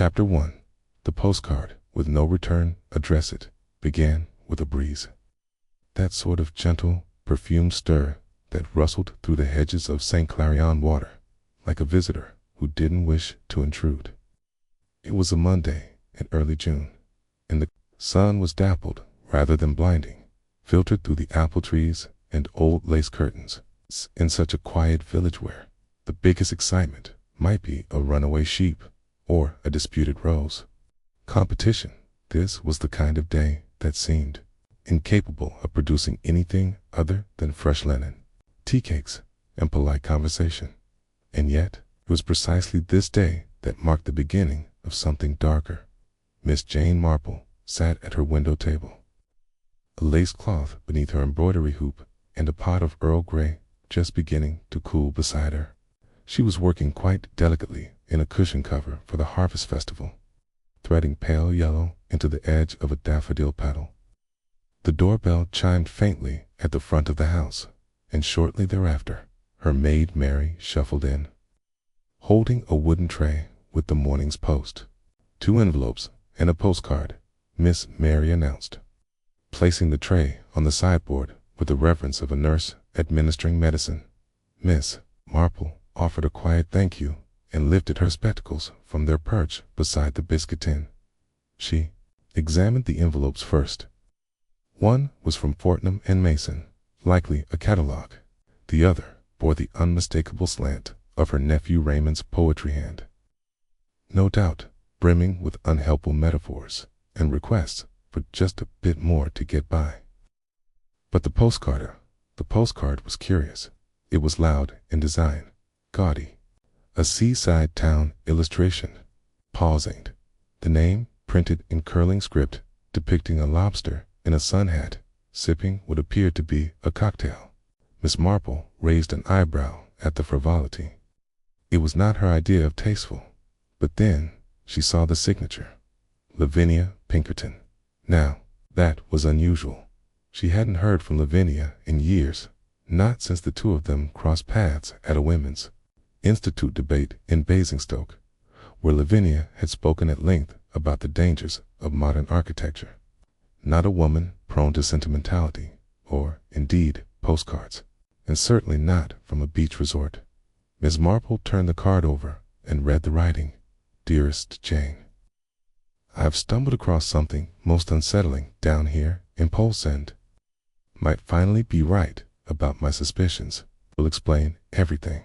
Chapter 1. The postcard, with no return, address it, began with a breeze. That sort of gentle, perfumed stir that rustled through the hedges of St. Clarion water, like a visitor who didn't wish to intrude. It was a Monday in early June, and the sun was dappled rather than blinding, filtered through the apple trees and old lace curtains, in such a quiet village where the biggest excitement might be a runaway sheep or a disputed rose. Competition. This was the kind of day that seemed incapable of producing anything other than fresh linen, tea cakes, and polite conversation. And yet, it was precisely this day that marked the beginning of something darker. Miss Jane Marple sat at her window table, a lace cloth beneath her embroidery hoop and a pot of Earl Grey just beginning to cool beside her. She was working quite delicately in a cushion cover for the Harvest Festival, threading pale yellow into the edge of a daffodil petal. The doorbell chimed faintly at the front of the house, and shortly thereafter, her maid Mary shuffled in, holding a wooden tray with the morning's post. 2 envelopes and a postcard, Miss Mary announced, placing the tray on the sideboard with the reverence of a nurse administering medicine. Miss Marple offered a quiet thank you and lifted her spectacles from their perch beside the biscuit tin. She examined the envelopes first. One was from Fortnum and Mason, likely a catalogue. The other bore the unmistakable slant of her nephew Raymond's poetry hand, no doubt brimming with unhelpful metaphors and requests for just a bit more to get by. But the postcard was curious. It was loud in design, gaudy, a seaside town illustration, pausing. The name, printed in curling script, depicting a lobster in a sun hat, sipping what appeared to be a cocktail. Miss Marple raised an eyebrow at the frivolity. It was not her idea of tasteful, but then she saw the signature, Lavinia Pinkerton. Now, that was unusual. She hadn't heard from Lavinia in years, not since the two of them crossed paths at a women's institute debate in Basingstoke, where Lavinia had spoken at length about the dangers of modern architecture. Not a woman prone to sentimentality, or, indeed, postcards, and certainly not from a beach resort. Miss Marple turned the card over and read the writing. Dearest Jane, I have stumbled across something most unsettling down here in Polesend. Might finally be right about my suspicions. Will explain everything.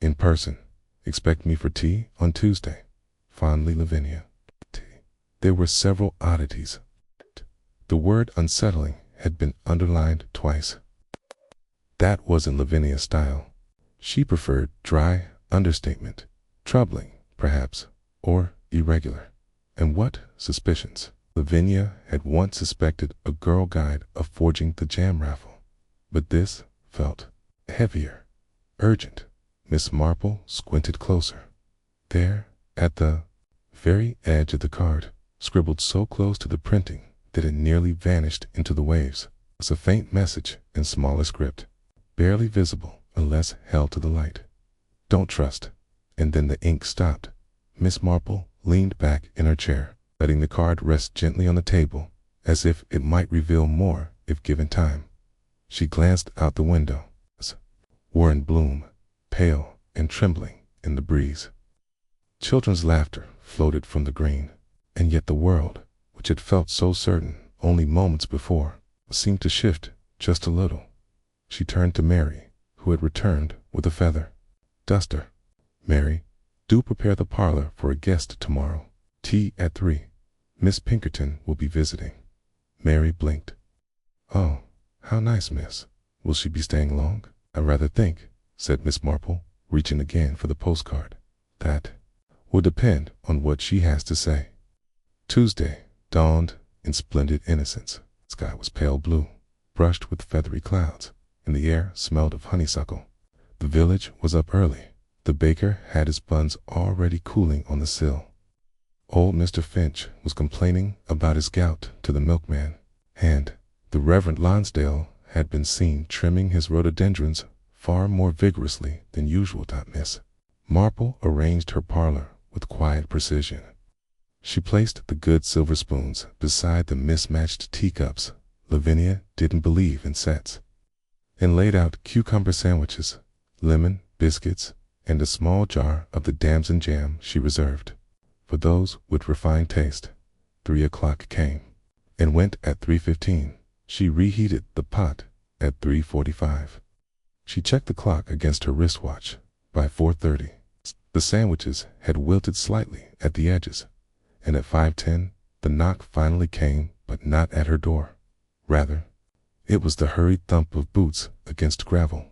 In person. Expect me for tea on Tuesday. Fondly, Lavinia. There were several oddities. The word unsettling had been underlined twice. That wasn't Lavinia's style. She preferred dry understatement, troubling, perhaps, or irregular. And what suspicions? Lavinia had once suspected a girl guide of forging the jam raffle, but this felt heavier, urgent. Miss Marple squinted closer. There, at the very edge of the card, scribbled so close to the printing that it nearly vanished into the waves, was a faint message in smaller script, barely visible unless held to the light. Don't trust. And then the ink stopped. Miss Marple leaned back in her chair, letting the card rest gently on the table, as if it might reveal more if given time. She glanced out the window. Were in bloom, pale and trembling in the breeze. Children's laughter floated from the green, and yet the world, which had felt so certain only moments before, seemed to shift just a little. She turned to Mary, who had returned with a feather duster. Mary, do prepare the parlor for a guest tomorrow. Tea at 3. Miss Pinkerton will be visiting. Mary blinked. Oh, how nice, miss. Will she be staying long? I rather think, said Miss Marple, reaching again for the postcard, that will depend on what she has to say. Tuesday dawned in splendid innocence. The sky was pale blue, brushed with feathery clouds, and the air smelled of honeysuckle. The village was up early. The baker had his buns already cooling on the sill. Old Mr. Finch was complaining about his gout to the milkman, and the Reverend Lonsdale had been seen trimming his rhododendrons far more vigorously than usual. Miss Marple arranged her parlor with quiet precision. She placed the good silver spoons beside the mismatched teacups. Lavinia didn't believe in sets. And laid out cucumber sandwiches, lemon, biscuits, and a small jar of the damson jam she reserved for those with refined taste. 3 o'clock came and went at 3:15. She reheated the pot at 3:45. She checked the clock against her wristwatch. By 4:30, the sandwiches had wilted slightly at the edges, and at 5:10 the knock finally came, but not at her door. Rather, it was the hurried thump of boots against gravel.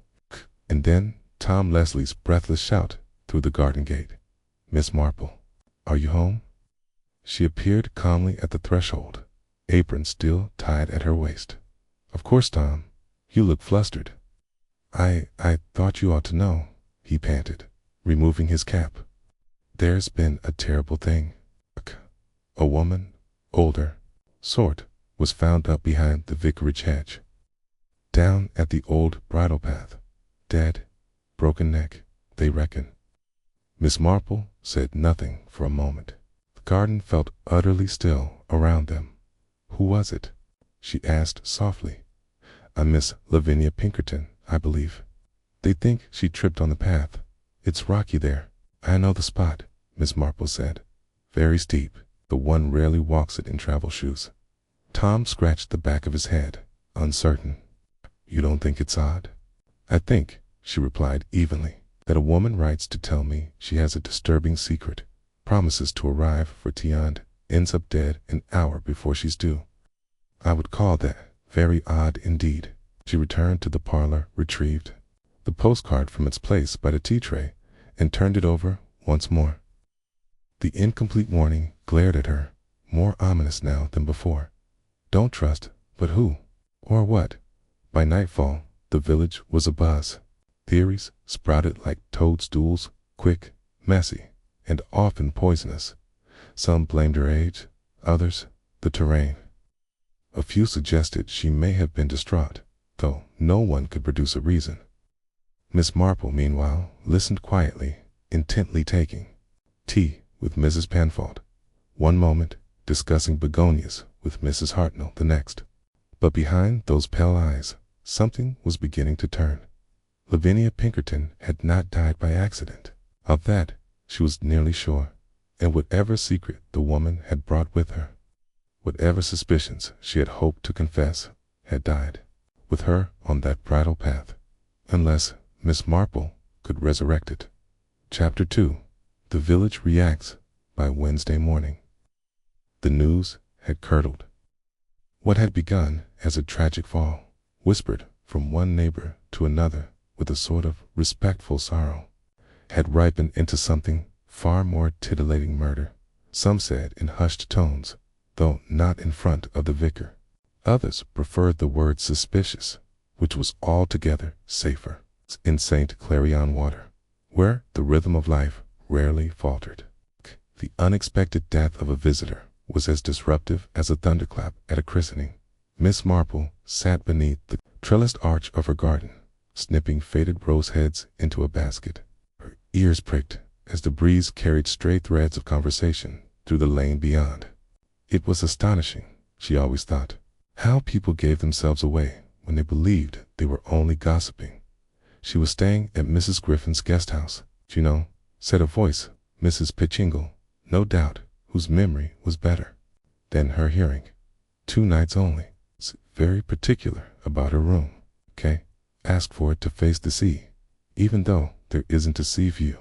And then Tom Leslie's breathless shout through the garden gate. "Miss Marple, are you home?" She appeared calmly at the threshold, apron still tied at her waist. "Of course, Tom. You look flustered." I thought you ought to know," he panted, removing his cap. "There's been a terrible thing. A woman, older, sort, was found up behind the vicarage hedge, down at the old bridle path, dead, broken neck, they reckon." Miss Marple said nothing for a moment. The garden felt utterly still around them. "Who was it?" she asked softly. "A Miss Lavinia Pinkerton, I believe. They think she tripped on the path. It's rocky there." "I know the spot," Miss Marple said. "Very steep. The one rarely walks it in travel shoes." Tom scratched the back of his head, uncertain. "You don't think it's odd?" "I think," she replied evenly, "that a woman writes to tell me she has a disturbing secret, promises to arrive for tea and ends up dead an hour before she's due. I would call that very odd indeed." She returned to the parlor, retrieved the postcard from its place by the tea tray, and turned it over once more. The incomplete warning glared at her, more ominous now than before. Don't trust, but who? Or what? By nightfall, the village was abuzz. Theories sprouted like toadstools, quick, messy, and often poisonous. Some blamed her age, others the terrain. A few suggested she may have been distraught, though no one could produce a reason. Miss Marple, meanwhile, listened quietly, intently taking tea with Mrs. Penfold one moment, discussing begonias with Mrs. Hartnell the next. But behind those pale eyes, something was beginning to turn. Lavinia Pinkerton had not died by accident. Of that, she was nearly sure. And whatever secret the woman had brought with her, whatever suspicions she had hoped to confess, had died with her on that bridle path, unless Miss Marple could resurrect it. Chapter 2. The Village Reacts. By Wednesday morning, the news had curdled. What had begun as a tragic fall, whispered from one neighbor to another with a sort of respectful sorrow, had ripened into something far more titillating: murder. Some said in hushed tones, though not in front of the vicar. Others preferred the word suspicious, which was altogether safer. In St. Clarion Water, where the rhythm of life rarely faltered, the unexpected death of a visitor was as disruptive as a thunderclap at a christening. Miss Marple sat beneath the trellised arch of her garden, snipping faded rose heads into a basket. Her ears pricked as the breeze carried stray threads of conversation through the lane beyond. It was astonishing, she always thought, how people gave themselves away when they believed they were only gossiping. She was staying at Mrs. Griffin's guest house, you know, said a voice, Mrs. Pitchingle, no doubt, whose memory was better than her hearing. 2 nights only. Very particular about her room, okay? Asked for it to face the sea, even though there isn't a sea view.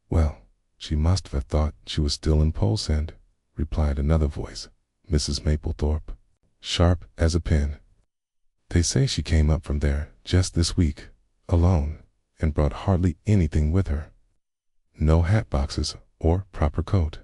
Well, she must have thought she was still in Pole's End, replied another voice, Mrs. Maplethorpe, sharp as a pin. They say she came up from there just this week, alone, and brought hardly anything with her. No hat boxes or proper coat.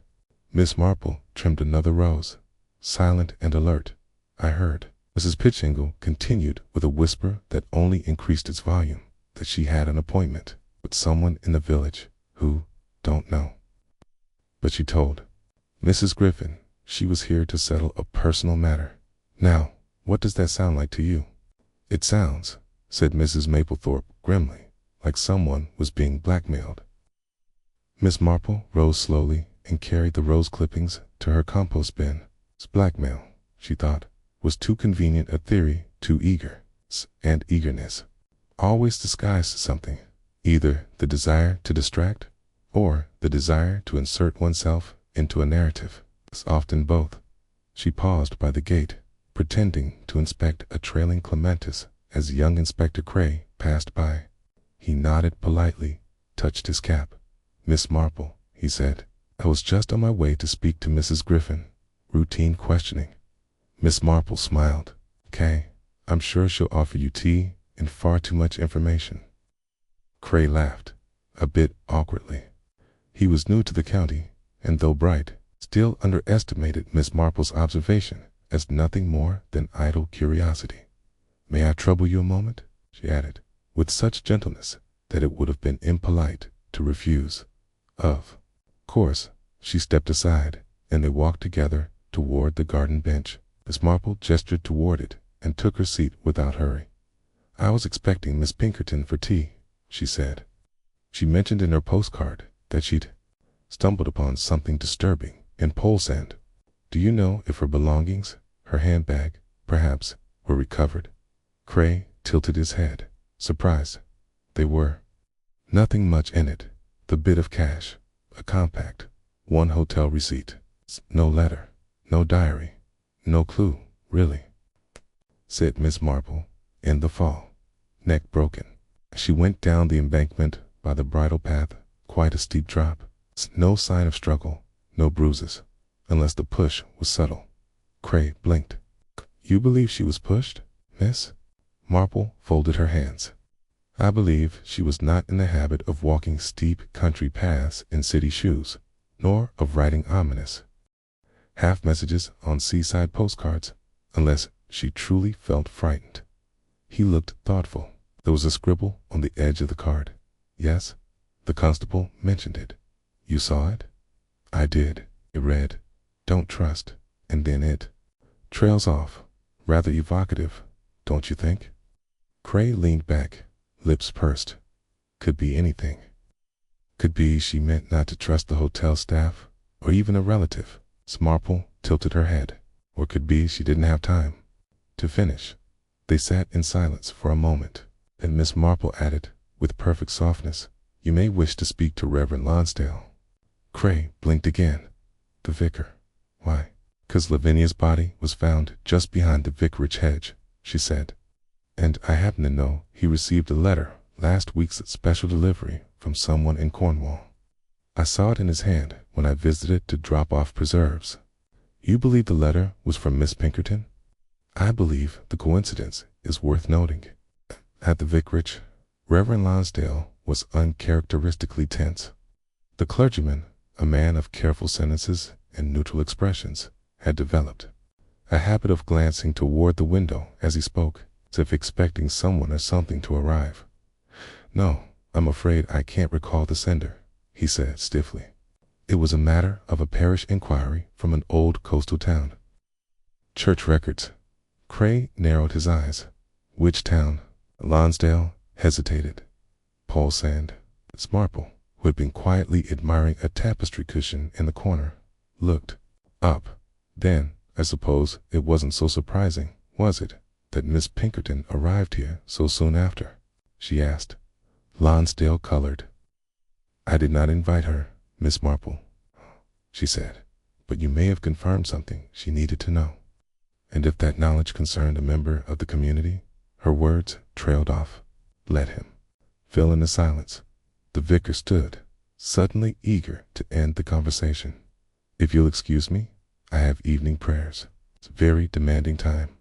Miss Marple trimmed another rose, silent and alert, I heard. Mrs. Pitchingle continued with a whisper that only increased its volume, that she had an appointment with someone in the village who don't know. But she told Mrs. Griffin she was here to settle a personal matter. Now, what does that sound like to you? It sounds, said Mrs. Maplethorpe grimly, like someone was being blackmailed. Miss Marple rose slowly and carried the rose clippings to her compost bin. Blackmail, she thought, was too convenient a theory, too eager, and eagerness always disguised something, either the desire to distract or the desire to insert oneself into a narrative. It's often both. She paused by the gate, pretending to inspect a trailing clematis as young Inspector Cray passed by. He nodded politely, touched his cap. "Miss Marple," he said, "I was just on my way to speak to Mrs. Griffin." Routine questioning. Miss Marple smiled. "Okay, I'm sure she'll offer you tea and far too much information." Cray laughed, a bit awkwardly. He was new to the county, and though bright, still underestimated Miss Marple's observation as nothing more than idle curiosity. "May I trouble you a moment?" she added, with such gentleness that it would have been impolite to refuse. Of course, she stepped aside, and they walked together toward the garden bench. Miss Marple gestured toward it and took her seat without hurry. "I was expecting Miss Pinkerton for tea," she said. She mentioned in her postcard that she'd stumbled upon something disturbing in Pole Sand. "Do you know if her belongings, her handbag, perhaps, were recovered?" Cray tilted his head, surprised. They were. Nothing much in it. The bit of cash, a compact, one hotel receipt. No letter, no diary, no clue, really, said Miss Marple, in the fall, neck broken. She went down the embankment by the bridle path, quite a steep drop. No sign of struggle, no bruises, unless the push was subtle. Cray blinked. "You believe she was pushed, Miss?" Marple folded her hands. "I believe she was not in the habit of walking steep country paths in city shoes, nor of writing ominous half-messages on seaside postcards, unless she truly felt frightened." He looked thoughtful. There was a scribble on the edge of the card. "Yes, the constable mentioned it." "You saw it?" "I did." It read, "Don't trust," and then it trails off. Rather evocative, don't you think? Cray leaned back, lips pursed. Could be anything. Could be she meant not to trust the hotel staff, or even a relative. Marple tilted her head. Or could be she didn't have time to finish. They sat in silence for a moment. Then Miss Marple added, with perfect softness, "You may wish to speak to Reverend Lonsdale." Cray blinked again. "The vicar. Why?" "'Cause Lavinia's body was found just behind the vicarage hedge," she said. "And I happen to know he received a letter last week's special delivery from someone in Cornwall. I saw it in his hand when I visited to drop off preserves." "You believe the letter was from Miss Pinkerton?" "I believe the coincidence is worth noting." At the vicarage, Reverend Lonsdale was uncharacteristically tense. The clergyman, a man of careful sentences and neutral expressions, had developed a habit of glancing toward the window as he spoke, as if expecting someone or something to arrive. "No, I'm afraid I can't recall the sender," he said stiffly. "It was a matter of a parish inquiry from an old coastal town." "Church records." Cray narrowed his eyes. "Which town?" Lonsdale hesitated. "Pole Sand." Marple, who had been quietly admiring a tapestry cushion in the corner, looked up. "Then, I suppose it wasn't so surprising, was it, that Miss Pinkerton arrived here so soon after?" she asked. Lonsdale colored. "I did not invite her, Miss Marple," she said, "but you may have confirmed something she needed to know." "And if that knowledge concerned a member of the community?" Her words trailed off. "Let him." Fill in the silence. The vicar stood, suddenly eager to end the conversation. "If you'll excuse me, I have evening prayers. It's a very demanding time."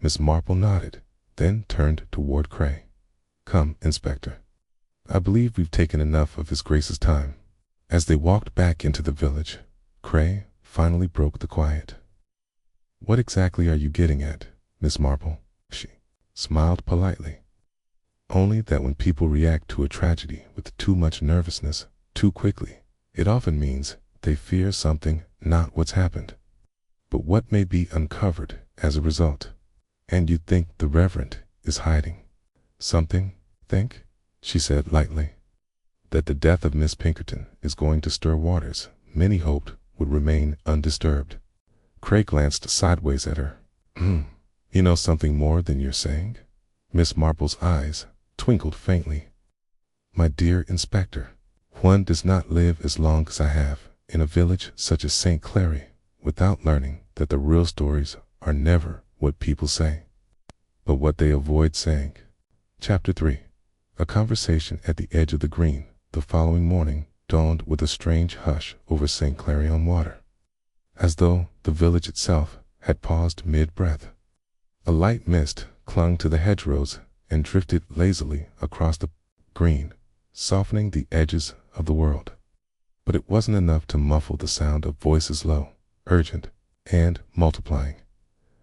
Miss Marple nodded, then turned toward Cray. "Come, Inspector. I believe we've taken enough of His Grace's time." As they walked back into the village, Cray finally broke the quiet. "What exactly are you getting at, Miss Marple?" She smiled politely. "Only that when people react to a tragedy with too much nervousness, too quickly, it often means they fear something, not what's happened, but what may be uncovered as a result. And you think the Reverend is hiding something, think?" she said lightly. "That the death of Miss Pinkerton is going to stir waters many hoped would remain undisturbed. Craig glanced sideways at her. You know something more than you're saying? Miss Marple's eyes twinkled faintly. My dear Inspector, one does not live as long as I have in a village such as St. Clary without learning that the real stories are never what people say, but what they avoid saying. Chapter 3. A conversation at the edge of the green. The following morning dawned with a strange hush over St. Clary-on-Water, as though the village itself had paused mid-breath. A light mist clung to the hedgerows and drifted lazily across the green, softening the edges of the world. But it wasn't enough to muffle the sound of voices low, urgent, and multiplying.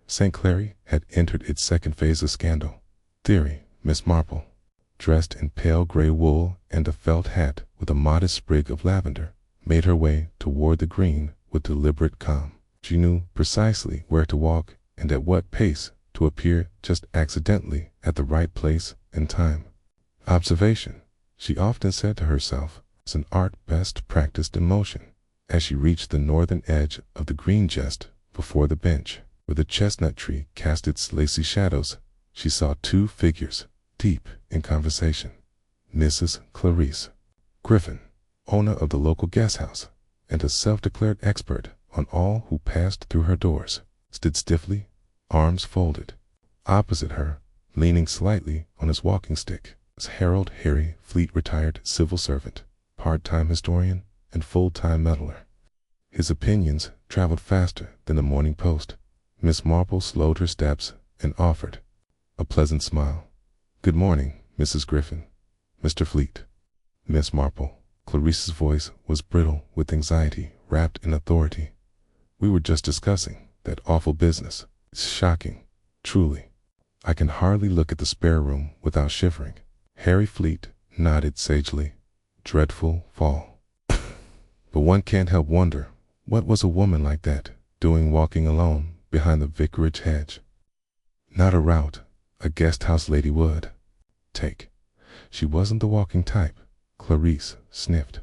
St. Clary had entered its second phase of scandal. Theory, Miss Marple, dressed in pale gray wool and a felt hat with a modest sprig of lavender, made her way toward the green with deliberate calm. She knew precisely where to walk and at what pace to appear just accidentally at the right place and time. Observation, she often said to herself, is an art best practiced in motion. As she reached the northern edge of the green just before the bench, where the chestnut tree cast its lacy shadows, she saw two figures deep in conversation. Mrs. Clarice Griffin, owner of the local guest house and a self-declared expert on all who passed through her doors, stood stiffly, arms folded. Opposite her, leaning slightly on his walking stick, was Harold Harry Fleet, retired civil servant, part-time historian, and full-time meddler. His opinions traveled faster than the Morning Post. Miss Marple slowed her steps and offered a pleasant smile. Good morning, Mrs. Griffin. Mr. Fleet. Miss Marple. Clarice's voice was brittle with anxiety wrapped in authority. We were just discussing that awful business. It's shocking, truly. I can hardly look at the spare room without shivering. Harry Fleet nodded sagely. Dreadful fall. But one can't help wonder, what was a woman like that doing walking alone behind the vicarage hedge? Not a route a guest house lady would take. She wasn't the walking type. Clarice sniffed.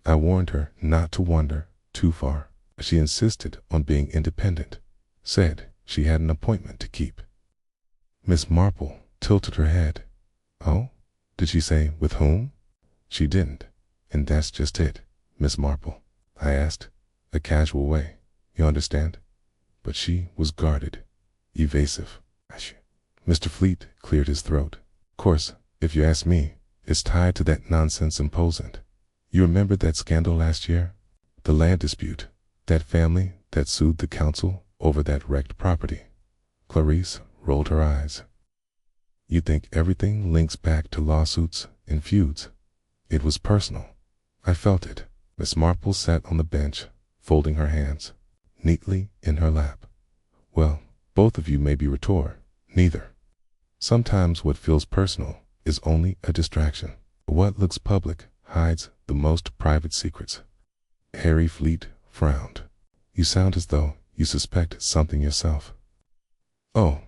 I warned her not to wander too far. She insisted on being independent. Said she had an appointment to keep. Miss Marple tilted her head. Oh? Did she say with whom? She didn't. And that's just it, Miss Marple. I asked, a casual way, you understand? But she was guarded, evasive. Mr. Fleet cleared his throat. Of course, if you ask me, it's tied to that nonsense imposant. You remember that scandal last year? The land dispute. That family that sued the council over that wrecked property. Clarice rolled her eyes. You think everything links back to lawsuits and feuds? It was personal. I felt it. Miss Marple sat on the bench, folding her hands neatly in her lap. Well, both of you may be retort. Neither. Sometimes what feels personal is only a distraction. What looks public hides the most private secrets. Harry Fleet frowned. You sound as though you suspect something yourself. Oh,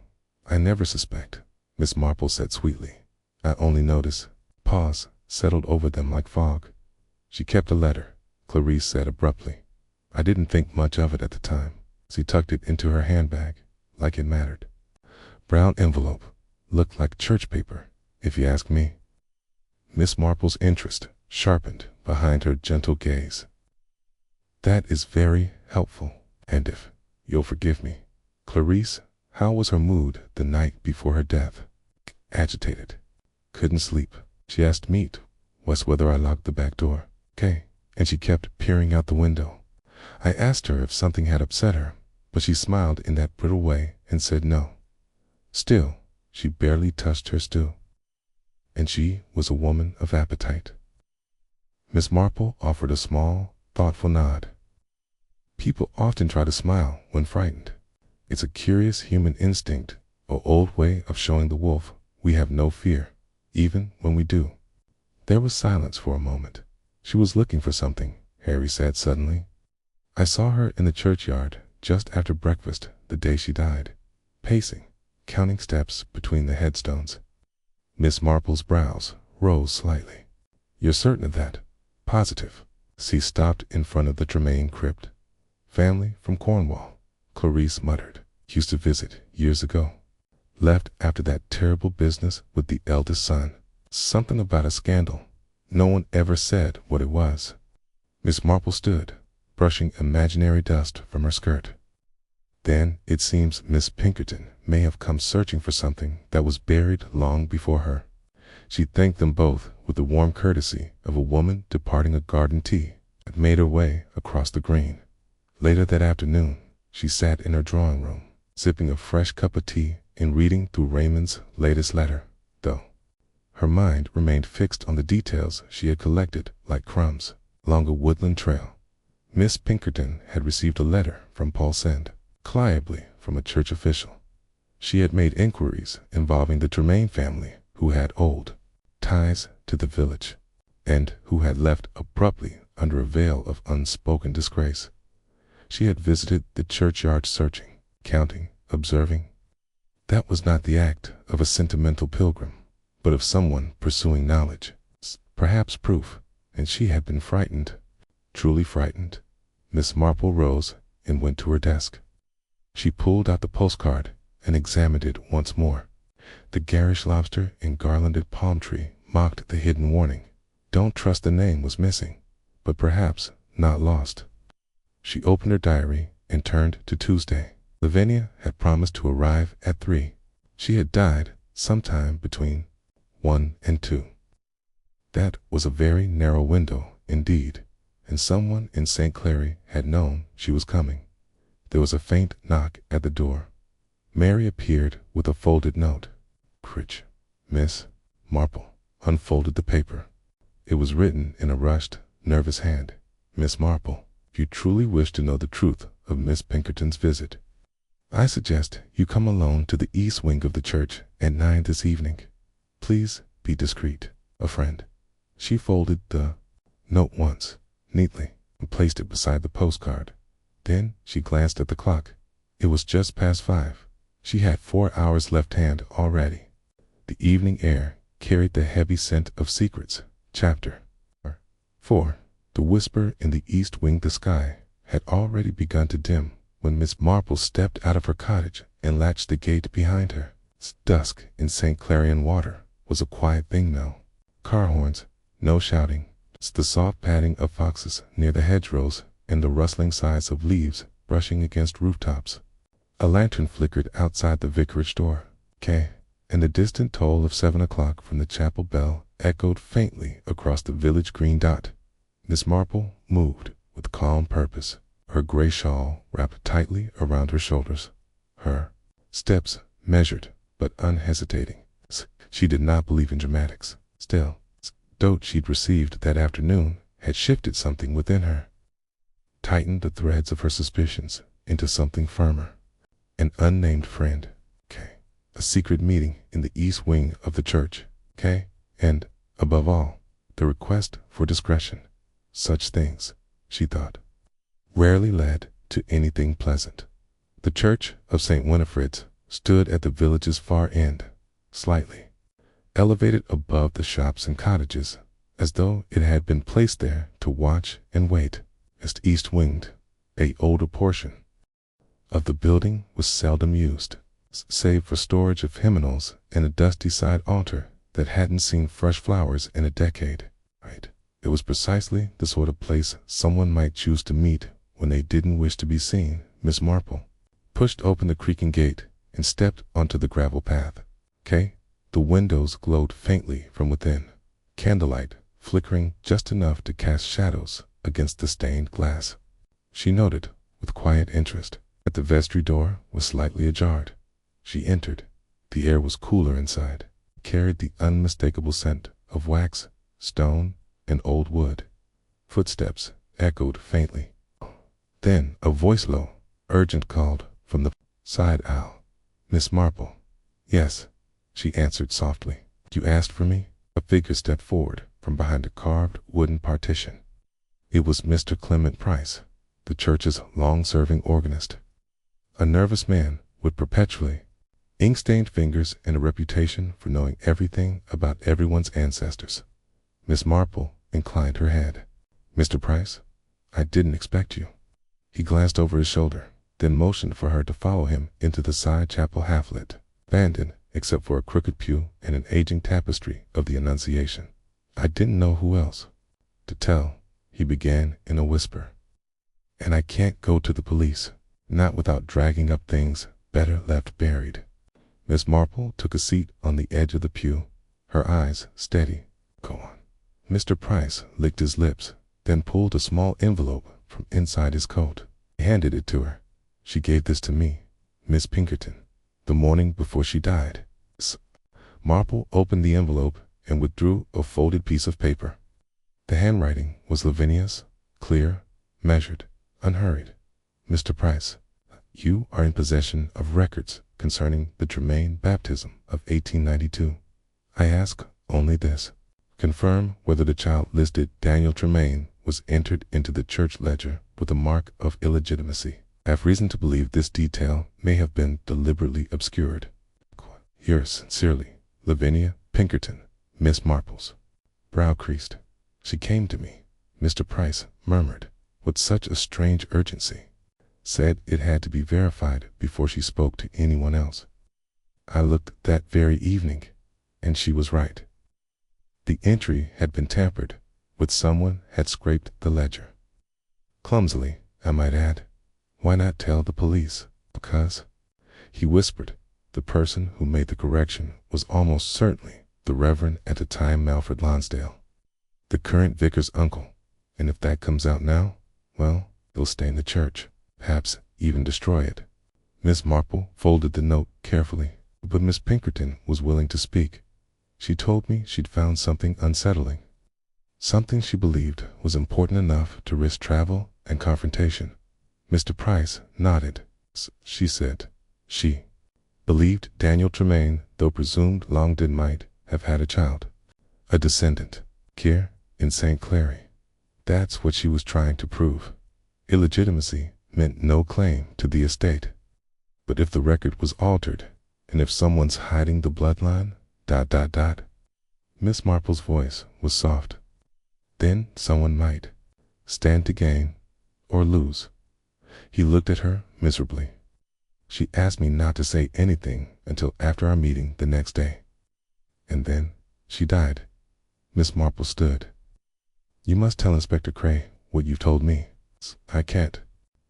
I never suspect, Miss Marple said sweetly. I only notice. Pause settled over them like fog. She kept a letter, Clarice said abruptly. I didn't think much of it at the time. She tucked it into her handbag, like it mattered. Brown envelope, looked like church paper, if you ask me. Miss Marple's interest sharpened behind her gentle gaze. That is very helpful, and if you'll forgive me. Clarice, how was her mood the night before her death? Agitated. Couldn't sleep. She asked me whether I locked the back door. Okay. And she kept peering out the window. I asked her if something had upset her, but she smiled in that brittle way and said no. Still, she barely touched her stew. And she was a woman of appetite. Miss Marple offered a small, thoughtful nod. People often try to smile when frightened. It's a curious human instinct, or old way of showing the wolf we have no fear, even when we do. There was silence for a moment. She was looking for something, Harry said suddenly. I saw her in the churchyard just after breakfast the day she died, pacing, counting steps between the headstones. Miss Marple's brows rose slightly. You're certain of that? Positive? She stopped in front of the Tremaine crypt. Family from Cornwall, Clarice muttered. Used to visit years ago. Left after that terrible business with the eldest son. Something about a scandal. No one ever said what it was. Miss Marple stood, brushing imaginary dust from her skirt. Then it seems Miss Pinkerton may have come searching for something that was buried long before her. She thanked them both with the warm courtesy of a woman departing a garden tea, and made her way across the green. Later that afternoon, she sat in her drawing room, sipping a fresh cup of tea and reading through Raymond's latest letter, though her mind remained fixed on the details she had collected like crumbs along a woodland trail. Miss Pinkerton had received a letter from Paul Send, pliably from a church official. She had made inquiries involving the Tremaine family, who had old ties to the village, and who had left abruptly under a veil of unspoken disgrace. She had visited the churchyard searching, counting, observing. That was not the act of a sentimental pilgrim, but of someone pursuing knowledge, perhaps proof, and she had been frightened, truly frightened. Miss Marple rose and went to her desk. She pulled out the postcard and examined it once more. The garish lobster and garlanded palm tree mocked the hidden warning. Don't trust the name was missing, but perhaps not lost. She opened her diary and turned to Tuesday. Lavinia had promised to arrive at 3. She had died sometime between 1 and 2. That was a very narrow window indeed, and someone in St. Clary had known she was coming. There was a faint knock at the door. Mary appeared with a folded note. Critch. Miss Marple unfolded the paper. It was written in a rushed, nervous hand. Miss Marple, if you truly wish to know the truth of Miss Pinkerton's visit, I suggest you come alone to the east wing of the church at 9 this evening. Please be discreet. A friend. She folded the note once, neatly, and placed it beside the postcard. Then she glanced at the clock. It was just past 5. She had 4 hours left hand already. The evening air carried the heavy scent of secrets. Chapter 4. The whisper in the east wing. The sky had already begun to dim when Miss Marple stepped out of her cottage and latched the gate behind her. Dusk in St. Clarion Water was a quiet thing now. Car horns, no shouting, the soft padding of foxes near the hedgerows and the rustling sighs of leaves brushing against rooftops. A lantern flickered outside the vicarage door. And the distant toll of 7 o'clock from the chapel bell echoed faintly across the village green dot. Miss Marple moved with calm purpose, her gray shawl wrapped tightly around her shoulders. Her steps measured but unhesitating. She did not believe in dramatics. Still, the dote she'd received that afternoon had shifted something within her, tightened the threads of her suspicions into something firmer. An unnamed friend, a secret meeting in the east wing of the church, and, above all, the request for discretion. Such things, she thought, rarely led to anything pleasant. The church of St. Winifred's stood at the village's far end, slightly elevated above the shops and cottages, as though it had been placed there to watch and wait. As east-winged, a older portion of the building was seldom used, save for storage of hymnals and a dusty side altar that hadn't seen fresh flowers in a decade. It was precisely the sort of place someone might choose to meet when they didn't wish to be seen. Miss Marple pushed open the creaking gate and stepped onto the gravel path. The windows glowed faintly from within, candlelight flickering just enough to cast shadows against the stained glass. She noted, with quiet interest, that the vestry door was slightly ajar. She entered. The air was cooler inside, carried the unmistakable scent of wax, stone, and old wood. Footsteps echoed faintly. Then a voice, low, urgent, called from the side aisle. Miss Marple. Yes, she answered softly. You asked for me? A figure stepped forward from behind a carved wooden partition. It was Mr. Clement Price, the church's long-serving organist. A nervous man with perpetually ink-stained fingers and a reputation for knowing everything about everyone's ancestors. Miss Marple inclined her head. "Mr. Price, I didn't expect you." He glanced over his shoulder, then motioned for her to follow him into the side chapel half-lit, abandoned except for a crooked pew and an aging tapestry of the Annunciation. "I didn't know who else to tell," he began in a whisper. "And I can't go to the police, not without dragging up things better left buried." Miss Marple took a seat on the edge of the pew, her eyes steady. "Go on." Mr. Price licked his lips, then pulled a small envelope from inside his coat. He handed it to her. "She gave this to me, Miss Pinkerton, the morning before she died." Marple opened the envelope and withdrew a folded piece of paper. The handwriting was Lavinia's, clear, measured, unhurried. "Mr. Price, you are in possession of records concerning the Tremaine baptism of 1892. I ask only this. Confirm whether the child listed Daniel Tremaine was entered into the church ledger with a mark of illegitimacy. I have reason to believe this detail may have been deliberately obscured. Yours sincerely, Lavinia Pinkerton." Miss Marple's brow creased. "She came to me," Mr. Price murmured, with such a strange urgency. "Said it had to be verified before she spoke to anyone else. I looked that very evening, and she was right. The entry had been tampered with. Someone had scraped the ledger. Clumsily, I might add. Why not tell the police? Because," he whispered, "the person who made the correction was almost certainly the Reverend at the time Alfred Lonsdale, the current vicar's uncle, and if that comes out now, well, it'll stain the church, perhaps even destroy it." Miss Marple folded the note carefully, but Miss Pinkerton was willing to speak. "She told me she'd found something unsettling, something she believed was important enough to risk travel and confrontation." Mr. Price nodded. "She said she believed Daniel Tremaine, though presumed Longden might have had a child, a descendant, here in St. Clary. That's what she was trying to prove. Illegitimacy meant no claim to the estate. But if the record was altered, and if someone's hiding the bloodline, ... Miss Marple's voice was soft. "Then someone might stand to gain or lose." He looked at her miserably. "She asked me not to say anything until after our meeting the next day. And then she died." Miss Marple stood. "You must tell Inspector Cray what you've told me." "I can't.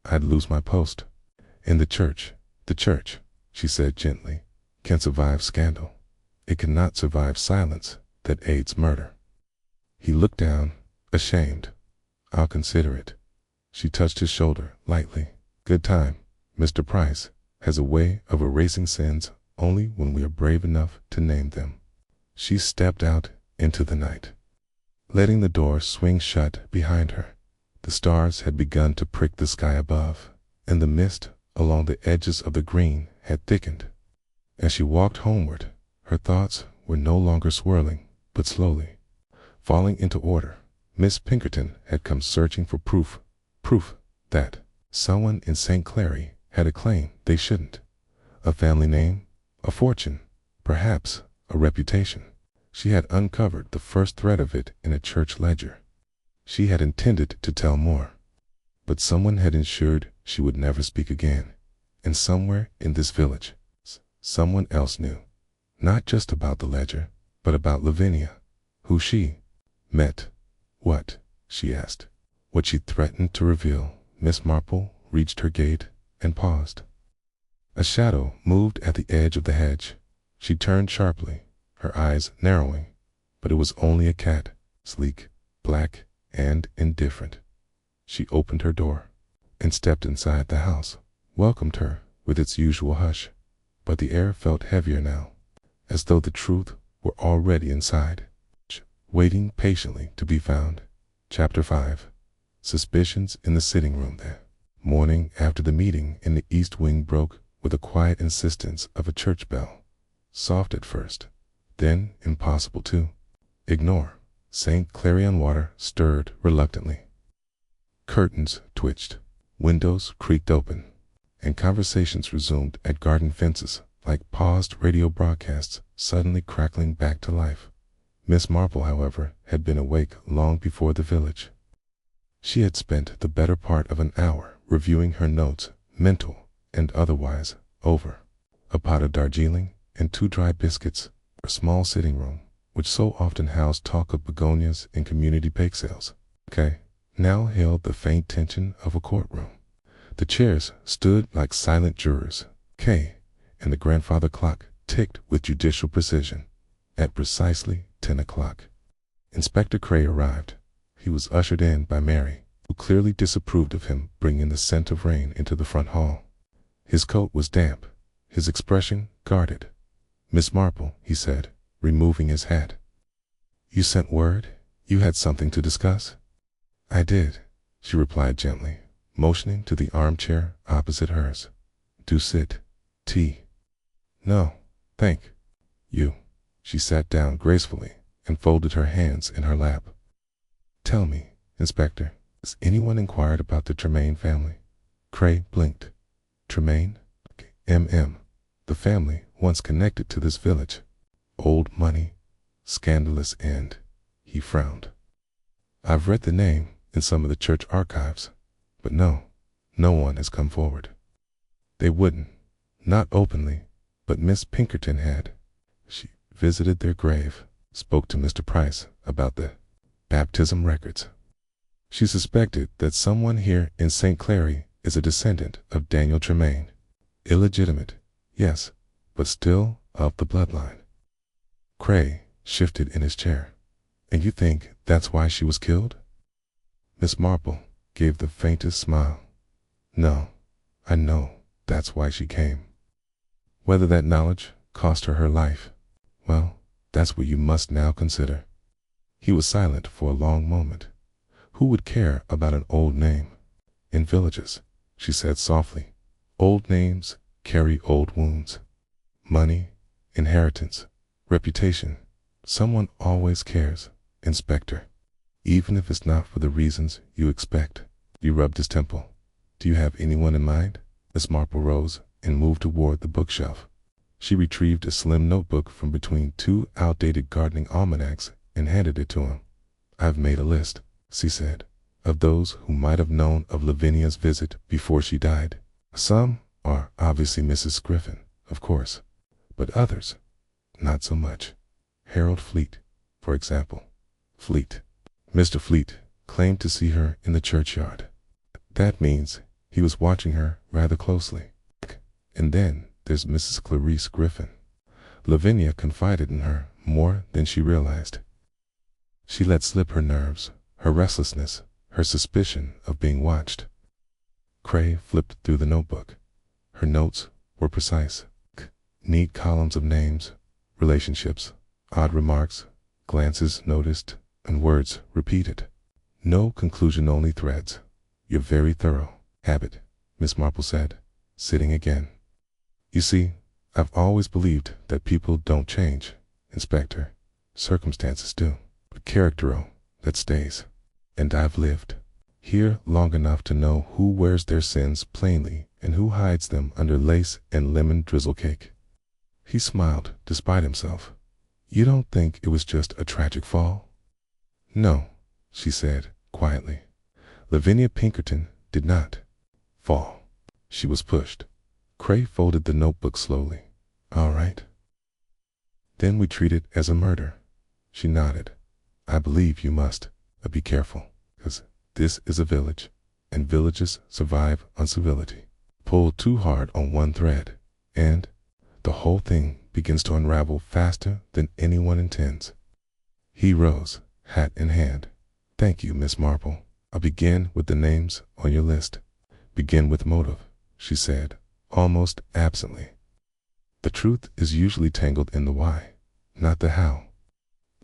I'd lose my post." "In the church, she said gently, "can survive scandal. It cannot survive silence that aids murder." He looked down, ashamed. "I'll consider it." She touched his shoulder lightly. "Good time. Mr. Price has a way of erasing sins only when we are brave enough to name them." She stepped out into the night, letting the door swing shut behind her. The stars had begun to prick the sky above, and the mist along the edges of the green had thickened. As she walked homeward, her thoughts were no longer swirling, but slowly falling into order. Miss Pinkerton had come searching for proof that someone in St. Clary had a claim they shouldn't. A family name, a fortune, perhaps a reputation. She had uncovered the first thread of it in a church ledger. She had intended to tell more, but someone had ensured she would never speak again. And somewhere in this village, someone else knew, not just about the ledger, but about Lavinia, who she met. "What?" she asked. What she threatened to reveal. Miss Marple reached her gate and paused. A shadow moved at the edge of the hedge. She turned sharply, her eyes narrowing, but it was only a cat, sleek, black, and indifferent. She opened her door and stepped inside the house, welcomed her with its usual hush, but the air felt heavier now, as though the truth were already inside, waiting patiently to be found. Chapter 5. Suspicions in the sitting room. The morning after the meeting in the East Wing broke with the quiet insistence of a church bell, soft at first, then impossible to ignore. St. Clarion Water stirred reluctantly. Curtains twitched, windows creaked open, and conversations resumed at garden fences like paused radio broadcasts suddenly crackling back to life. Miss Marple, however, had been awake long before the village. She had spent the better part of an hour reviewing her notes, mental and otherwise, over a pot of Darjeeling and 2 dry biscuits. Her small sitting room, which so often housed talk of begonias and community bake sales, now held the faint tension of a courtroom. The chairs stood like silent jurors, and the grandfather clock ticked with judicial precision. At precisely 10 o'clock, Inspector Cray arrived. He was ushered in by Mary, who clearly disapproved of him bringing the scent of rain into the front hall. His coat was damp, his expression guarded. "Miss Marple," he said, removing his hat. "You sent word? You had something to discuss?" "I did," she replied gently, motioning to the armchair opposite hers. "Do sit. Tea?" "No, thank you." She sat down gracefully and folded her hands in her lap. "Tell me, Inspector, has anyone inquired about the Tremaine family?" Cray blinked. "Tremaine? The family once connected to this village. Old money, scandalous end." He frowned. "I've read the name in some of the church archives, but no one has come forward. They wouldn't, not openly, but Miss Pinkerton had. She visited their grave, spoke to Mr. Price about the baptism records. She suspected that someone here in St. Clary is a descendant of Daniel Tremaine. Illegitimate, yes, but still of the bloodline." Cray shifted in his chair. "And you think that's why she was killed?" Miss Marple gave the faintest smile. "No, I know that's why she came. Whether that knowledge cost her her life, well, that's what you must now consider." He was silent for a long moment. "Who would care about an old name? In villages," she said softly, "old names carry old wounds. Money, inheritance, reputation. Someone always cares, Inspector, even if it's not for the reasons you expect." He rubbed his temple. "Do you have anyone in mind?" Miss Marple rose and moved toward the bookshelf. She retrieved a slim notebook from between 2 outdated gardening almanacs and handed it to him. "I've made a list," she said, "of those who might have known of Lavinia's visit before she died. Some are obviously Mrs. Griffin, of course, but others, not so much. Harold Fleet, for example. Fleet. Mr. Fleet claimed to see her in the churchyard. That means he was watching her rather closely. And then there's Mrs. Clarice Griffin. Lavinia confided in her more than she realized. She let slip her nerves, her restlessness, her suspicion of being watched." Cray flipped through the notebook. Her notes were precise. Neat columns of names, relationships, odd remarks, glances noticed, and words repeated. No conclusion-only threads. "You're very thorough." "Habit," Miss Marple said, sitting again. "You see, I've always believed that people don't change, Inspector. Circumstances do. But character, that stays. And I've lived here long enough to know who wears their sins plainly and who hides them under lace and lemon drizzle cake." He smiled despite himself. "You don't think it was just a tragic fall?" "No," she said quietly. "Lavinia Pinkerton did not fall. She was pushed." Cray folded the notebook slowly. "All right. Then we treat it as a murder." She nodded. "I believe you must. Be careful, because this is a village, and villages survive on civility. Pull too hard on one thread, and the whole thing begins to unravel faster than anyone intends." He rose, hat in hand. "Thank you, Miss Marple. I'll begin with the names on your list." "Begin with motive," she said, almost absently. "The truth is usually tangled in the why, not the how."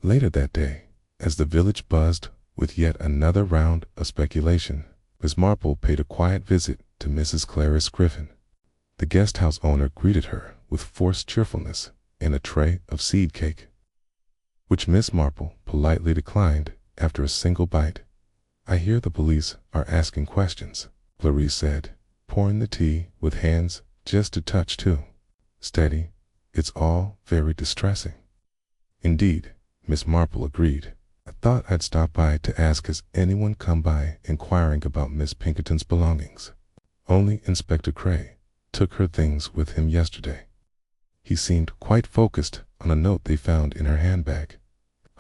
Later that day, as the village buzzed with yet another round of speculation, Miss Marple paid a quiet visit to Mrs. Clarice Griffin. The guest house owner greeted her with forced cheerfulness and a tray of seed cake, which Miss Marple politely declined after a single bite. "I hear the police are asking questions," Clarice said, pouring the tea with hands just a touch too steady. "It's all very distressing." "Indeed," Miss Marple agreed. I thought I'd stop by to ask has anyone come by inquiring about Miss Pinkerton's belongings. Only Inspector Cray took her things with him yesterday. He seemed quite focused on a note they found in her handbag.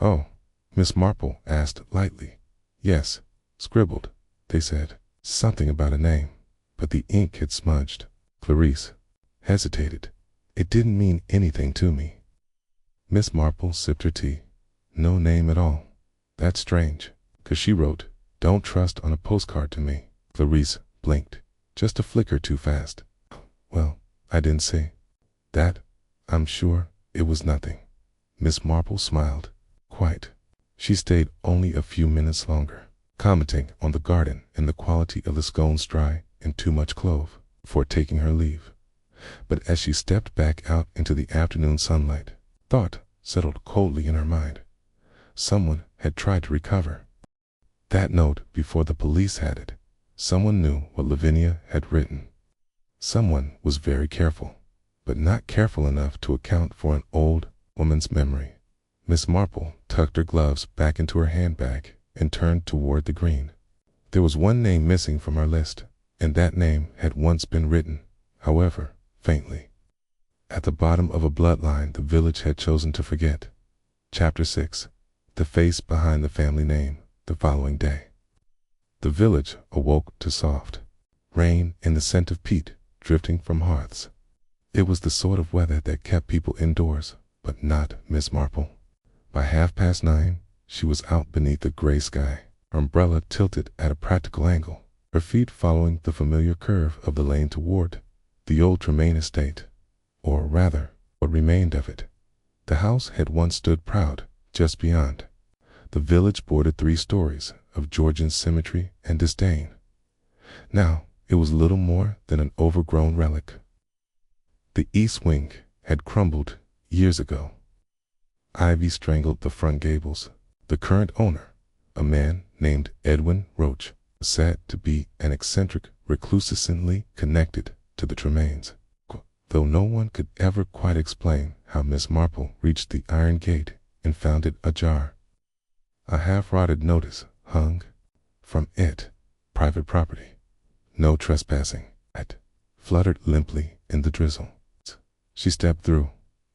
Oh, Miss Marple asked lightly. Yes, scribbled, they said. Something about a name, but the ink had smudged. Clarice hesitated. It didn't mean anything to me. Miss Marple sipped her tea. No name at all. That's strange, 'cause she wrote, "Don't trust on a postcard to me." Clarice blinked, just a flicker too fast. Well, I didn't say that. I'm sure it was nothing. Miss Marple smiled. Quite. She stayed only a few minutes longer, commenting on the garden and the quality of the scones dry and too much clove, before taking her leave. But as she stepped back out into the afternoon sunlight, thought settled coldly in her mind. Someone had tried to recover that note before the police had it. Someone knew what Lavinia had written. Someone was very careful, but not careful enough to account for an old woman's memory. Miss Marple tucked her gloves back into her handbag and turned toward the green. There was one name missing from our list, and that name had once been written, however, faintly, at the bottom of a bloodline the village had chosen to forget. Chapter 6. The face behind the family name. The following day, the village awoke to soft rain and the scent of peat drifting from hearths. It was the sort of weather that kept people indoors, but not Miss Marple. By 9:30, she was out beneath the gray sky, her umbrella tilted at a practical angle, her feet following the familiar curve of the lane toward the old Tremaine estate, or rather, what remained of it. The house had once stood proud just beyond. The village bordered 3 stories of Georgian symmetry and disdain. Now it was little more than an overgrown relic. The east wing had crumbled years ago. Ivy strangled the front gables. The current owner, a man named Edwin Roach, was said to be an eccentric reclusively connected to the Tremaines, though no one could ever quite explain how Miss Marple reached the iron gate and found it ajar. A half-rotted notice hung from it, private property, no trespassing. It fluttered limply in the drizzle. She stepped through.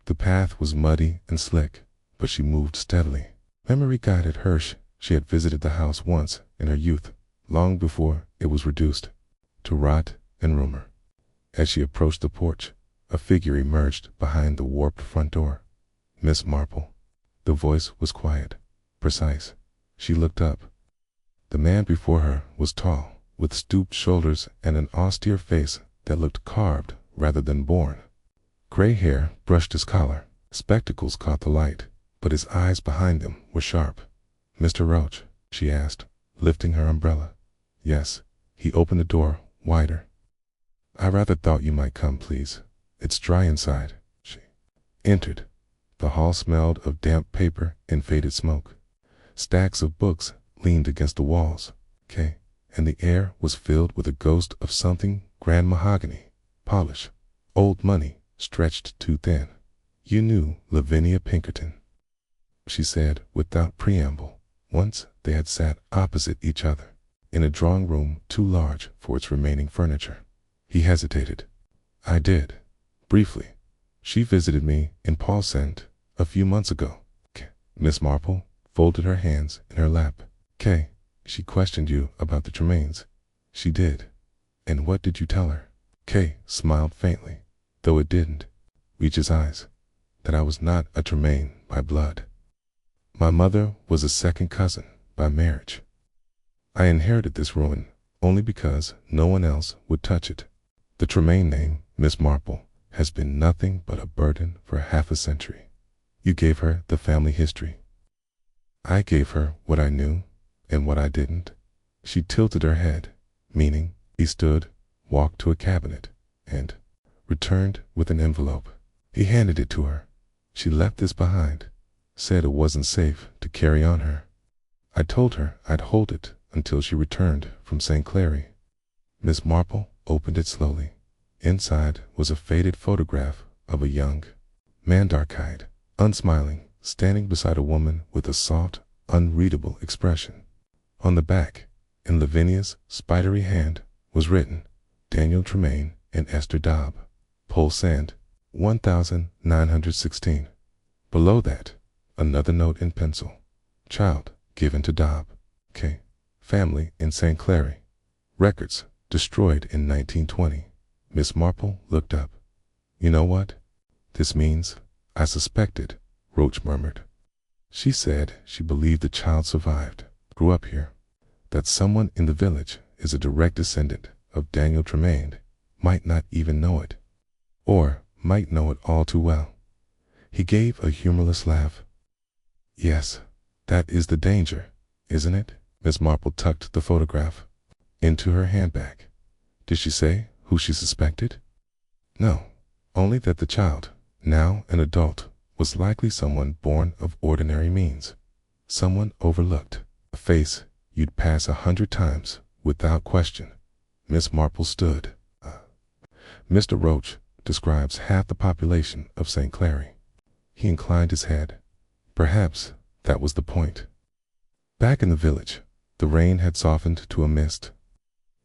The path was muddy and slick, but she moved steadily. Memory guided her. She had visited the house once in her youth, long before it was reduced to rot and rumor. As she approached the porch, a figure emerged behind the warped front door. Miss Marple. The voice was quiet, precise. She looked up. The man before her was tall, with stooped shoulders and an austere face that looked carved rather than born. Gray hair brushed his collar. Spectacles caught the light, but his eyes behind them were sharp. "Mr. Roach?" she asked, lifting her umbrella. "Yes." He opened the door wider. "I rather thought you might come, please. It's dry inside." She entered. The hall smelled of damp paper and faded smoke. Stacks of books leaned against the walls, and the air was filled with a ghost of something grand mahogany, polish, old money stretched too thin. "You knew Lavinia Pinkerton," she said without preamble. Once they had sat opposite each other, in a drawing room too large for its remaining furniture. He hesitated. "I did. Briefly. She visited me in Paulsend a few months ago." Miss Marple folded her hands in her lap. She questioned you about the Tremaines." "She did. And what did you tell her?" Kay smiled faintly, though it didn't reach his eyes. "That I was not a Tremaine by blood. My mother was a second cousin by marriage. I inherited this ruin only because no one else would touch it. The Tremaine name, Miss Marple, has been nothing but a burden for half a century. You gave her the family history. I gave her what I knew and what I didn't." She tilted her head, meaning he stood, walked to a cabinet, and returned with an envelope. He handed it to her. She left this behind, said it wasn't safe to carry on her. I told her I'd hold it until she returned from St. Clary. Miss Marple opened it slowly. Inside was a faded photograph of a young man, dark-eyed, unsmiling, standing beside a woman with a soft, unreadable expression. On the back, in Lavinia's spidery hand, was written, Daniel Tremaine and Esther Dobb, Pole Sand, 1916. Below that, another note in pencil. Child, given to Dobb, K. Family in St. Clary. Records, destroyed in 1920. Miss Marple looked up. You know what this means? I suspected, Roach murmured. She said she believed the child survived, grew up here, that someone in the village is a direct descendant of Daniel Tremaine, might not even know it, or might know it all too well. He gave a humorless laugh. Yes, that is the danger, isn't it? Miss Marple tucked the photograph into her handbag. Did she say who she suspected? No, only that the child, now an adult, was likely someone born of ordinary means, someone overlooked, a face you'd pass 100 times without question. Miss Marple stood. Mr. Roach describes half the population of St. Clary. He inclined his head. Perhaps that was the point. Back in the village, the rain had softened to a mist.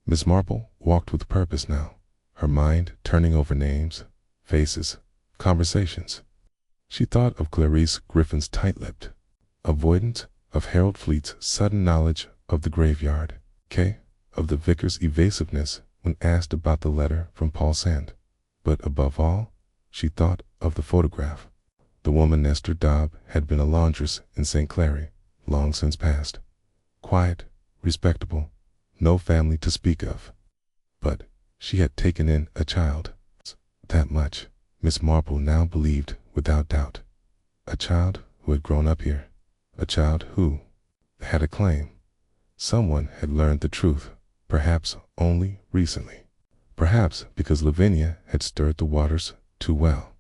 Miss Marple walked with purpose now, her mind turning over names, faces, conversations. She thought of Clarice Griffin's tight-lipped avoidance of Harold Fleet's sudden knowledge of the graveyard, of the vicar's evasiveness when asked about the letter from Paul Sand. But above all, she thought of the photograph. The woman Esther Dobb had been a laundress in St. Clary, long since passed. Quiet, respectable, no family to speak of. But she had taken in a child. That much, Miss Marple now believed without doubt. A child who had grown up here. A child who had a claim. Someone had learned the truth, perhaps only recently. Perhaps because Lavinia had stirred the waters too well.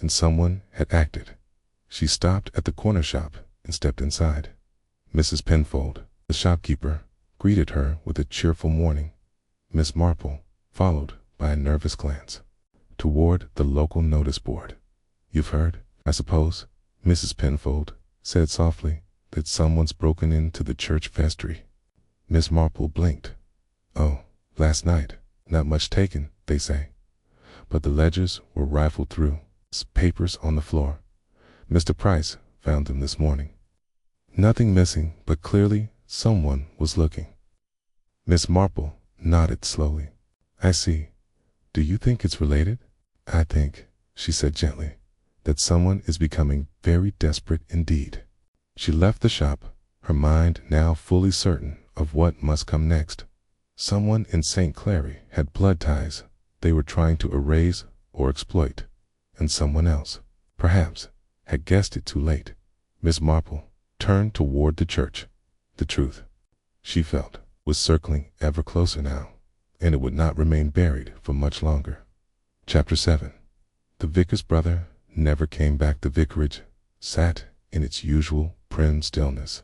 And someone had acted. She stopped at the corner shop and stepped inside. Mrs. Penfold, the shopkeeper, greeted her with a cheerful morning. Miss Marple followed by a nervous glance toward the local notice board. You've heard, I suppose, Mrs. Penfold said softly, that someone's broken into the church vestry. Miss Marple blinked. Oh, last night. Not much taken, they say. But the ledgers were rifled through. Papers on the floor. Mr. Price found them this morning. Nothing missing, but clearly someone was looking. Miss Marple nodded slowly. I see. Do you think it's related? I think, she said gently, that someone is becoming very desperate indeed. She left the shop, her mind now fully certain of what must come next. Someone in St. Clary had blood ties they were trying to erase or exploit, and someone else, perhaps, had guessed it too late. Miss Marple turned toward the church. The truth, she felt, was circling ever closer now, and it would not remain buried for much longer. Chapter 7. The vicar's brother never came back. The vicarage sat in its usual prim stillness.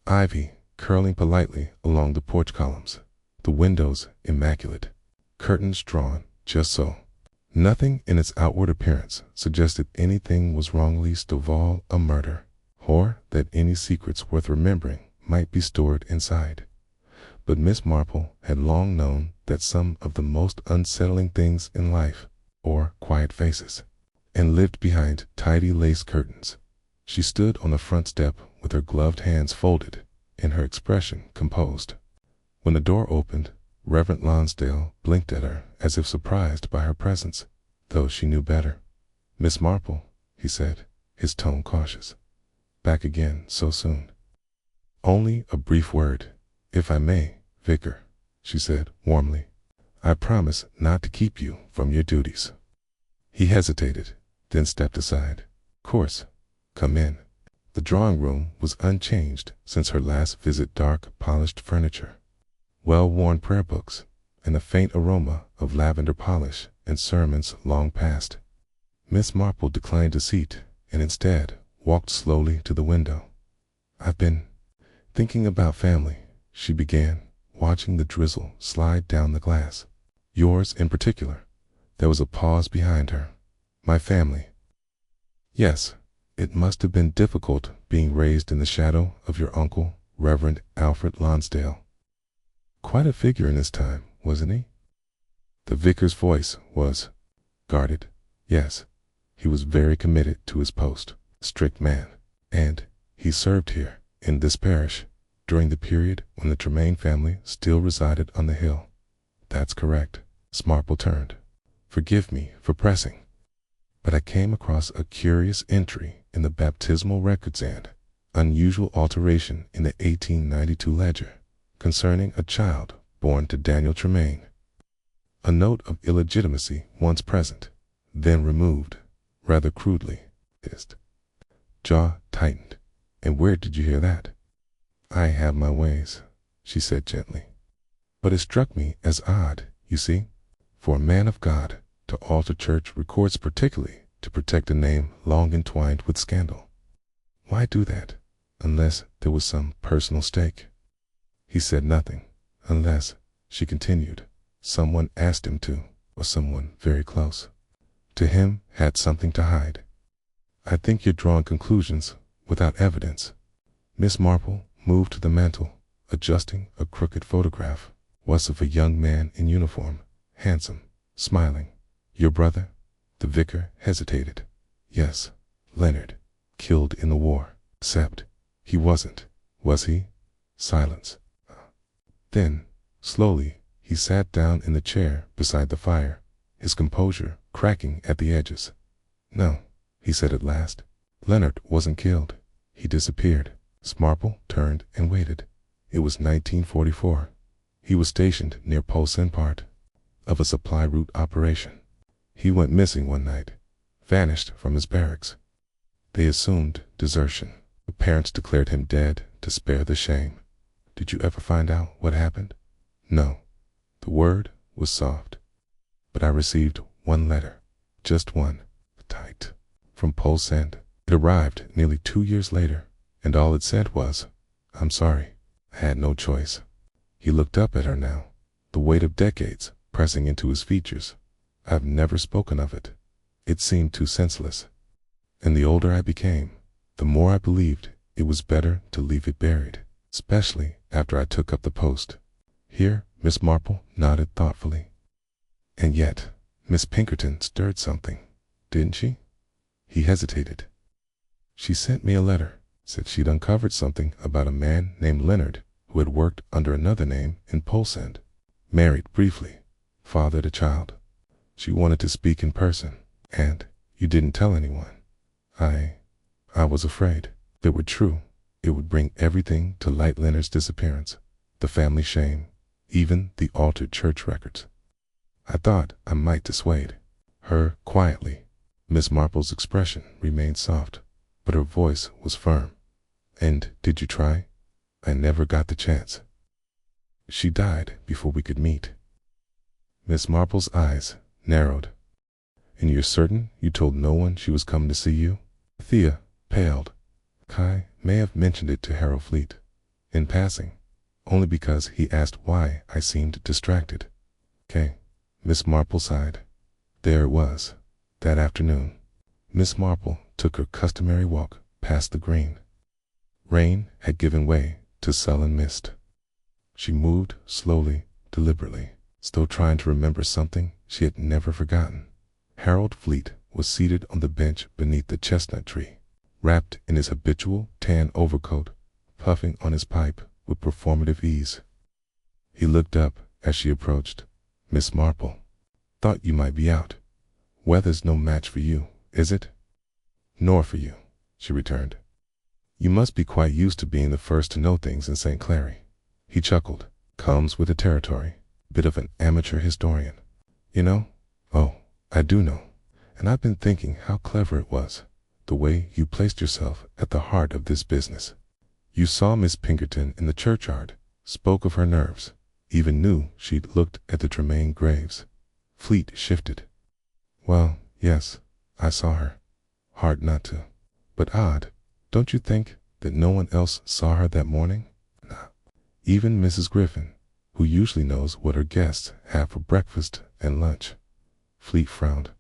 Ivy curling politely along the porch columns, the windows immaculate, curtains drawn just so. Nothing in its outward appearance suggested anything was wrong, least of all a murder, or that any secrets worth remembering might be stored inside. But Miss Marple had long known that some of the most unsettling things in life are quiet faces, and lived behind tidy lace curtains. She stood on the front step with her gloved hands folded and her expression composed. When the door opened, Reverend Lonsdale blinked at her as if surprised by her presence, though she knew better. Miss Marple, he said, his tone cautious. Back again so soon. Only a brief word, if I may, Vicar, she said warmly. I promise not to keep you from your duties. He hesitated, then stepped aside. Of course, come in. The drawing room was unchanged since her last visit. Dark, polished furniture, well-worn prayer books, and a faint aroma of lavender polish and sermons long past. Miss Marple declined a seat and instead walked slowly to the window. I've been thinking about family, she began, watching the drizzle slide down the glass. Yours in particular. There was a pause behind her. My family. Yes, It must have been difficult being raised in the shadow of your uncle, Reverend Alfred Lonsdale. Quite a figure in his time, wasn't he? The vicar's voice was guarded. Yes, he was very committed to his post, strict man, and he served here, in this parish, during the period when the Tremaine family still resided on the hill. That's correct. Marple turned. Forgive me for pressing, but I came across a curious entry in the baptismal records and unusual alteration in the 1892 ledger concerning a child born to Daniel Tremaine. A note of illegitimacy once present, then removed, rather crudely. His jaw tightened. And where did you hear that? I have my ways, she said gently. But it struck me as odd, you see, for a man of God to alter church records particularly to protect a name long entwined with scandal. Why do that, unless there was some personal stake? He said nothing, unless, she continued, someone asked him to, or someone very close to him had something to hide. I think you're drawing conclusions without evidence. Miss Marple moved to the mantel, adjusting a crooked photograph, was of a young man in uniform, handsome, smiling. Your brother? The vicar hesitated. Yes, Leonard, killed in the war. Except, he wasn't, was he? Silence. Then, slowly, he sat down in the chair beside the fire, his composure cracking at the edges. No, he said at last. Leonard wasn't killed. He disappeared. Marple turned and waited. It was 1944. He was stationed near Postcard part of a supply route operation. He went missing one night, vanished from his barracks. They assumed desertion. The parents declared him dead to spare the shame. Did you ever find out what happened? No. The word was soft. But I received one letter, just one, typed, from Postcard. It arrived nearly 2 years later, and all it said was, I'm sorry, I had no choice. He looked up at her now, the weight of decades pressing into his features. I've never spoken of it. It seemed too senseless. And the older I became, the more I believed it was better to leave it buried, especially after I took up the post. Here, Miss Marple nodded thoughtfully. And yet, Miss Pinkerton stirred something, didn't she? He hesitated. She sent me a letter, said she'd uncovered something about a man named Leonard who had worked under another name in Postcard. Married briefly, fathered a child. She wanted to speak in person, and you didn't tell anyone. I was afraid. If it were true, it would bring everything to light. Leonard's disappearance, the family shame, even the altered church records. I thought I might dissuade her quietly. Miss Marple's expression remained soft, but her voice was firm. And did you try? I never got the chance. She died before we could meet. Miss Marple's eyes narrowed. And you're certain you told no one she was coming to see you? Thea paled. Kai may have mentioned it to Harold Fleet, in passing, only because he asked why I seemed distracted. Kay. Miss Marple sighed. There it was, that afternoon. Miss Marple took her customary walk past the green. Rain had given way to sullen mist. She moved slowly, deliberately, still trying to remember something she had never forgotten. Harold Fleet was seated on the bench beneath the chestnut tree, wrapped in his habitual tan overcoat, puffing on his pipe with performative ease. He looked up as she approached. Miss Marple, thought you might be out. Weather's no match for you, is it? Nor for you, she returned. You must be quite used to being the first to know things in St. Clary. He chuckled. Comes with the territory. Bit of an amateur historian. You know? Oh, I do know. And I've been thinking how clever it was, the way you placed yourself at the heart of this business. You saw Miss Pinkerton in the churchyard, spoke of her nerves, even knew she'd looked at the Tremaine graves. Fleet shifted. Well, yes, I saw her. Hard not to. But odd, don't you think, that no one else saw her that morning? Nah. Even Mrs. Griffin, who usually knows what her guests have for breakfast and lunch. Fleet frowned.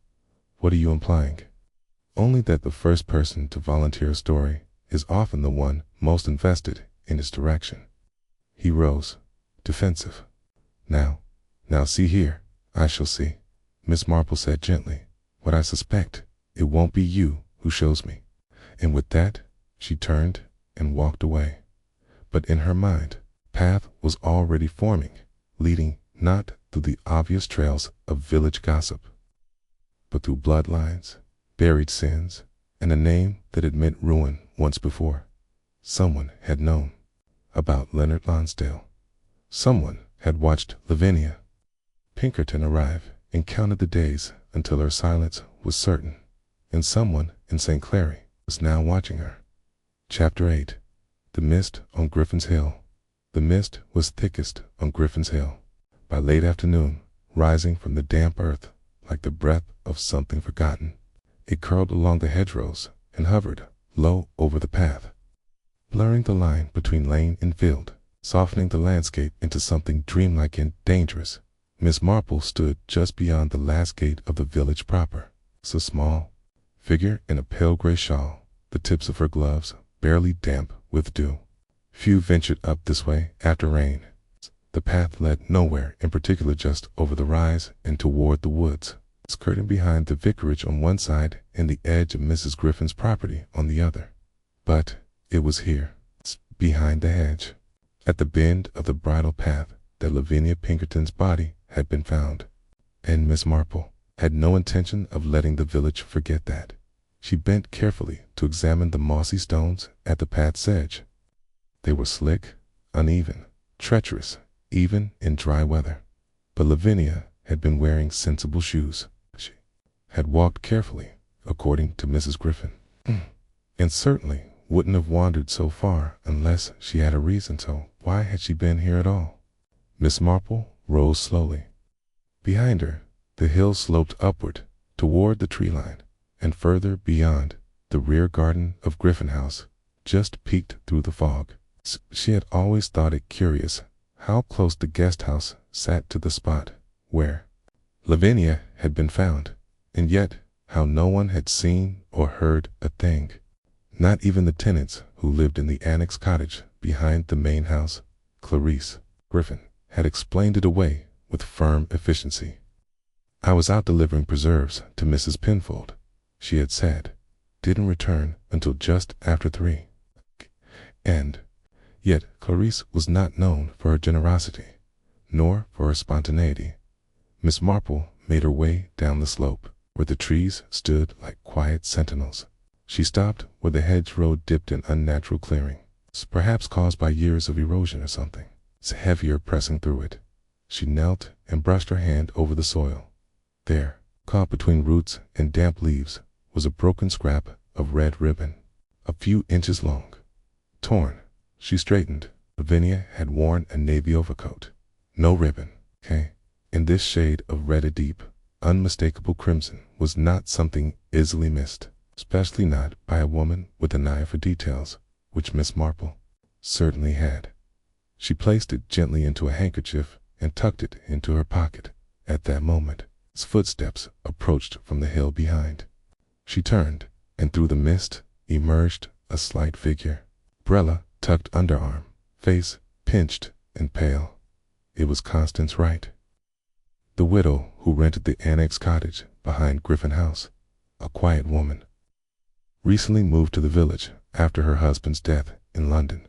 What are you implying? only that the first person to volunteer a story is often the one most invested in its direction. He rose, defensive. Now see here, I shall see," Miss Marple said gently, "but I suspect it won't be you who shows me." And with that, she turned and walked away. But in her mind, path was already forming, leading not through the obvious trails of village gossip, but through bloodlines, buried sins, and a name that had meant ruin once before. Someone had known about Leonard Lonsdale. Someone had watched Lavinia Pinkerton arrive and counted the days until her silence was certain, and someone in St. Clary was now watching her. Chapter 8. The Mist on Griffin's Hill. The mist was thickest on Griffin's Hill. By late afternoon, rising from the damp earth like the breath of something forgotten, it curled along the hedgerows and hovered low over the path, blurring the line between lane and field, softening the landscape into something dreamlike and dangerous. Miss Marple stood just beyond the last gate of the village proper, a small figure in a pale gray shawl, the tips of her gloves barely damp with dew. Few ventured up this way after rain. The path led nowhere in particular, just over the rise and toward the woods, skirting behind the vicarage on one side and the edge of Mrs. Griffin's property on the other. But it was here, behind the hedge, at the bend of the bridle path, that Lavinia Pinkerton's body had been found, and Miss Marple had no intention of letting the village forget that. She bent carefully to examine the mossy stones at the path's edge. They were slick, uneven, treacherous, even in dry weather. But Lavinia had been wearing sensible shoes. She had walked carefully, according to Mrs. Griffin, and certainly wouldn't have wandered so far unless she had a reason. So why had she been here at all? Miss Marple rose slowly. Behind her, the hill sloped upward toward the tree line, and further beyond, the rear garden of Griffin House just peeked through the fog. She had always thought it curious how close the guest house sat to the spot where Lavinia had been found, and yet how no one had seen or heard a thing. Not even the tenants who lived in the annex cottage behind the main house. Clarice Griffin had explained it away with firm efficiency. "I was out delivering preserves to Mrs. Penfold," she had said. "Didn't return until just after 3. And yet Clarice was not known for her generosity, nor for her spontaneity. Miss Marple made her way down the slope, where the trees stood like quiet sentinels. She stopped where the hedgerow dipped in unnatural clearing, perhaps caused by years of erosion or something. It's heavier pressing through it. She knelt and brushed her hand over the soil. There, caught between roots and damp leaves, was a broken scrap of red ribbon, a few inches long. Torn, she straightened. Lavinia had worn a navy overcoat. No ribbon, in this shade of red, a deep, unmistakable crimson, was not something easily missed, especially not by a woman with an eye for details, which Miss Marple certainly had. She placed it gently into a handkerchief and tucked it into her pocket. At that moment, footsteps approached from the hill behind. She turned, and through the mist emerged a slight figure, umbrella tucked underarm, face pinched and pale. It was Constance Wright, the widow who rented the annex cottage behind Griffin House, a quiet woman, recently moved to the village after her husband's death in London.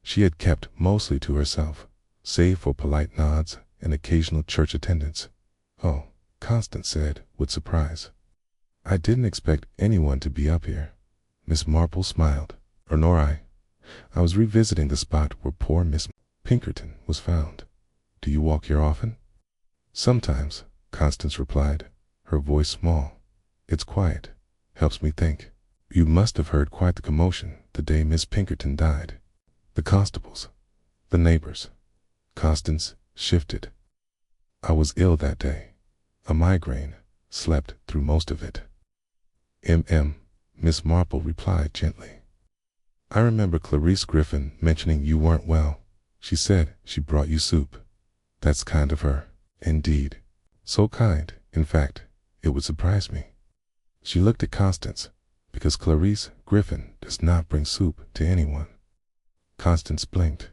She had kept mostly to herself, save for polite nods and occasional church attendance. "Oh," Constance said with surprise. "I didn't expect anyone to be up here." Miss Marple smiled. "Nor I. I was revisiting the spot where poor Miss Pinkerton was found. Do you walk here often?" "Sometimes," Constance replied, her voice small. "It's quiet. Helps me think. You must have heard quite the commotion the day Miss Pinkerton died. The constables, the neighbors." Constance shifted. "I was ill that day. A migraine. Slept through most of it." Miss Marple replied gently. "I remember Clarice Griffin mentioning you weren't well. She said she brought you soup." "That's kind of her." "Indeed. So kind, in fact, it would surprise me." She looked at Constance, because Clarice Griffin does not bring soup to anyone. Constance blinked.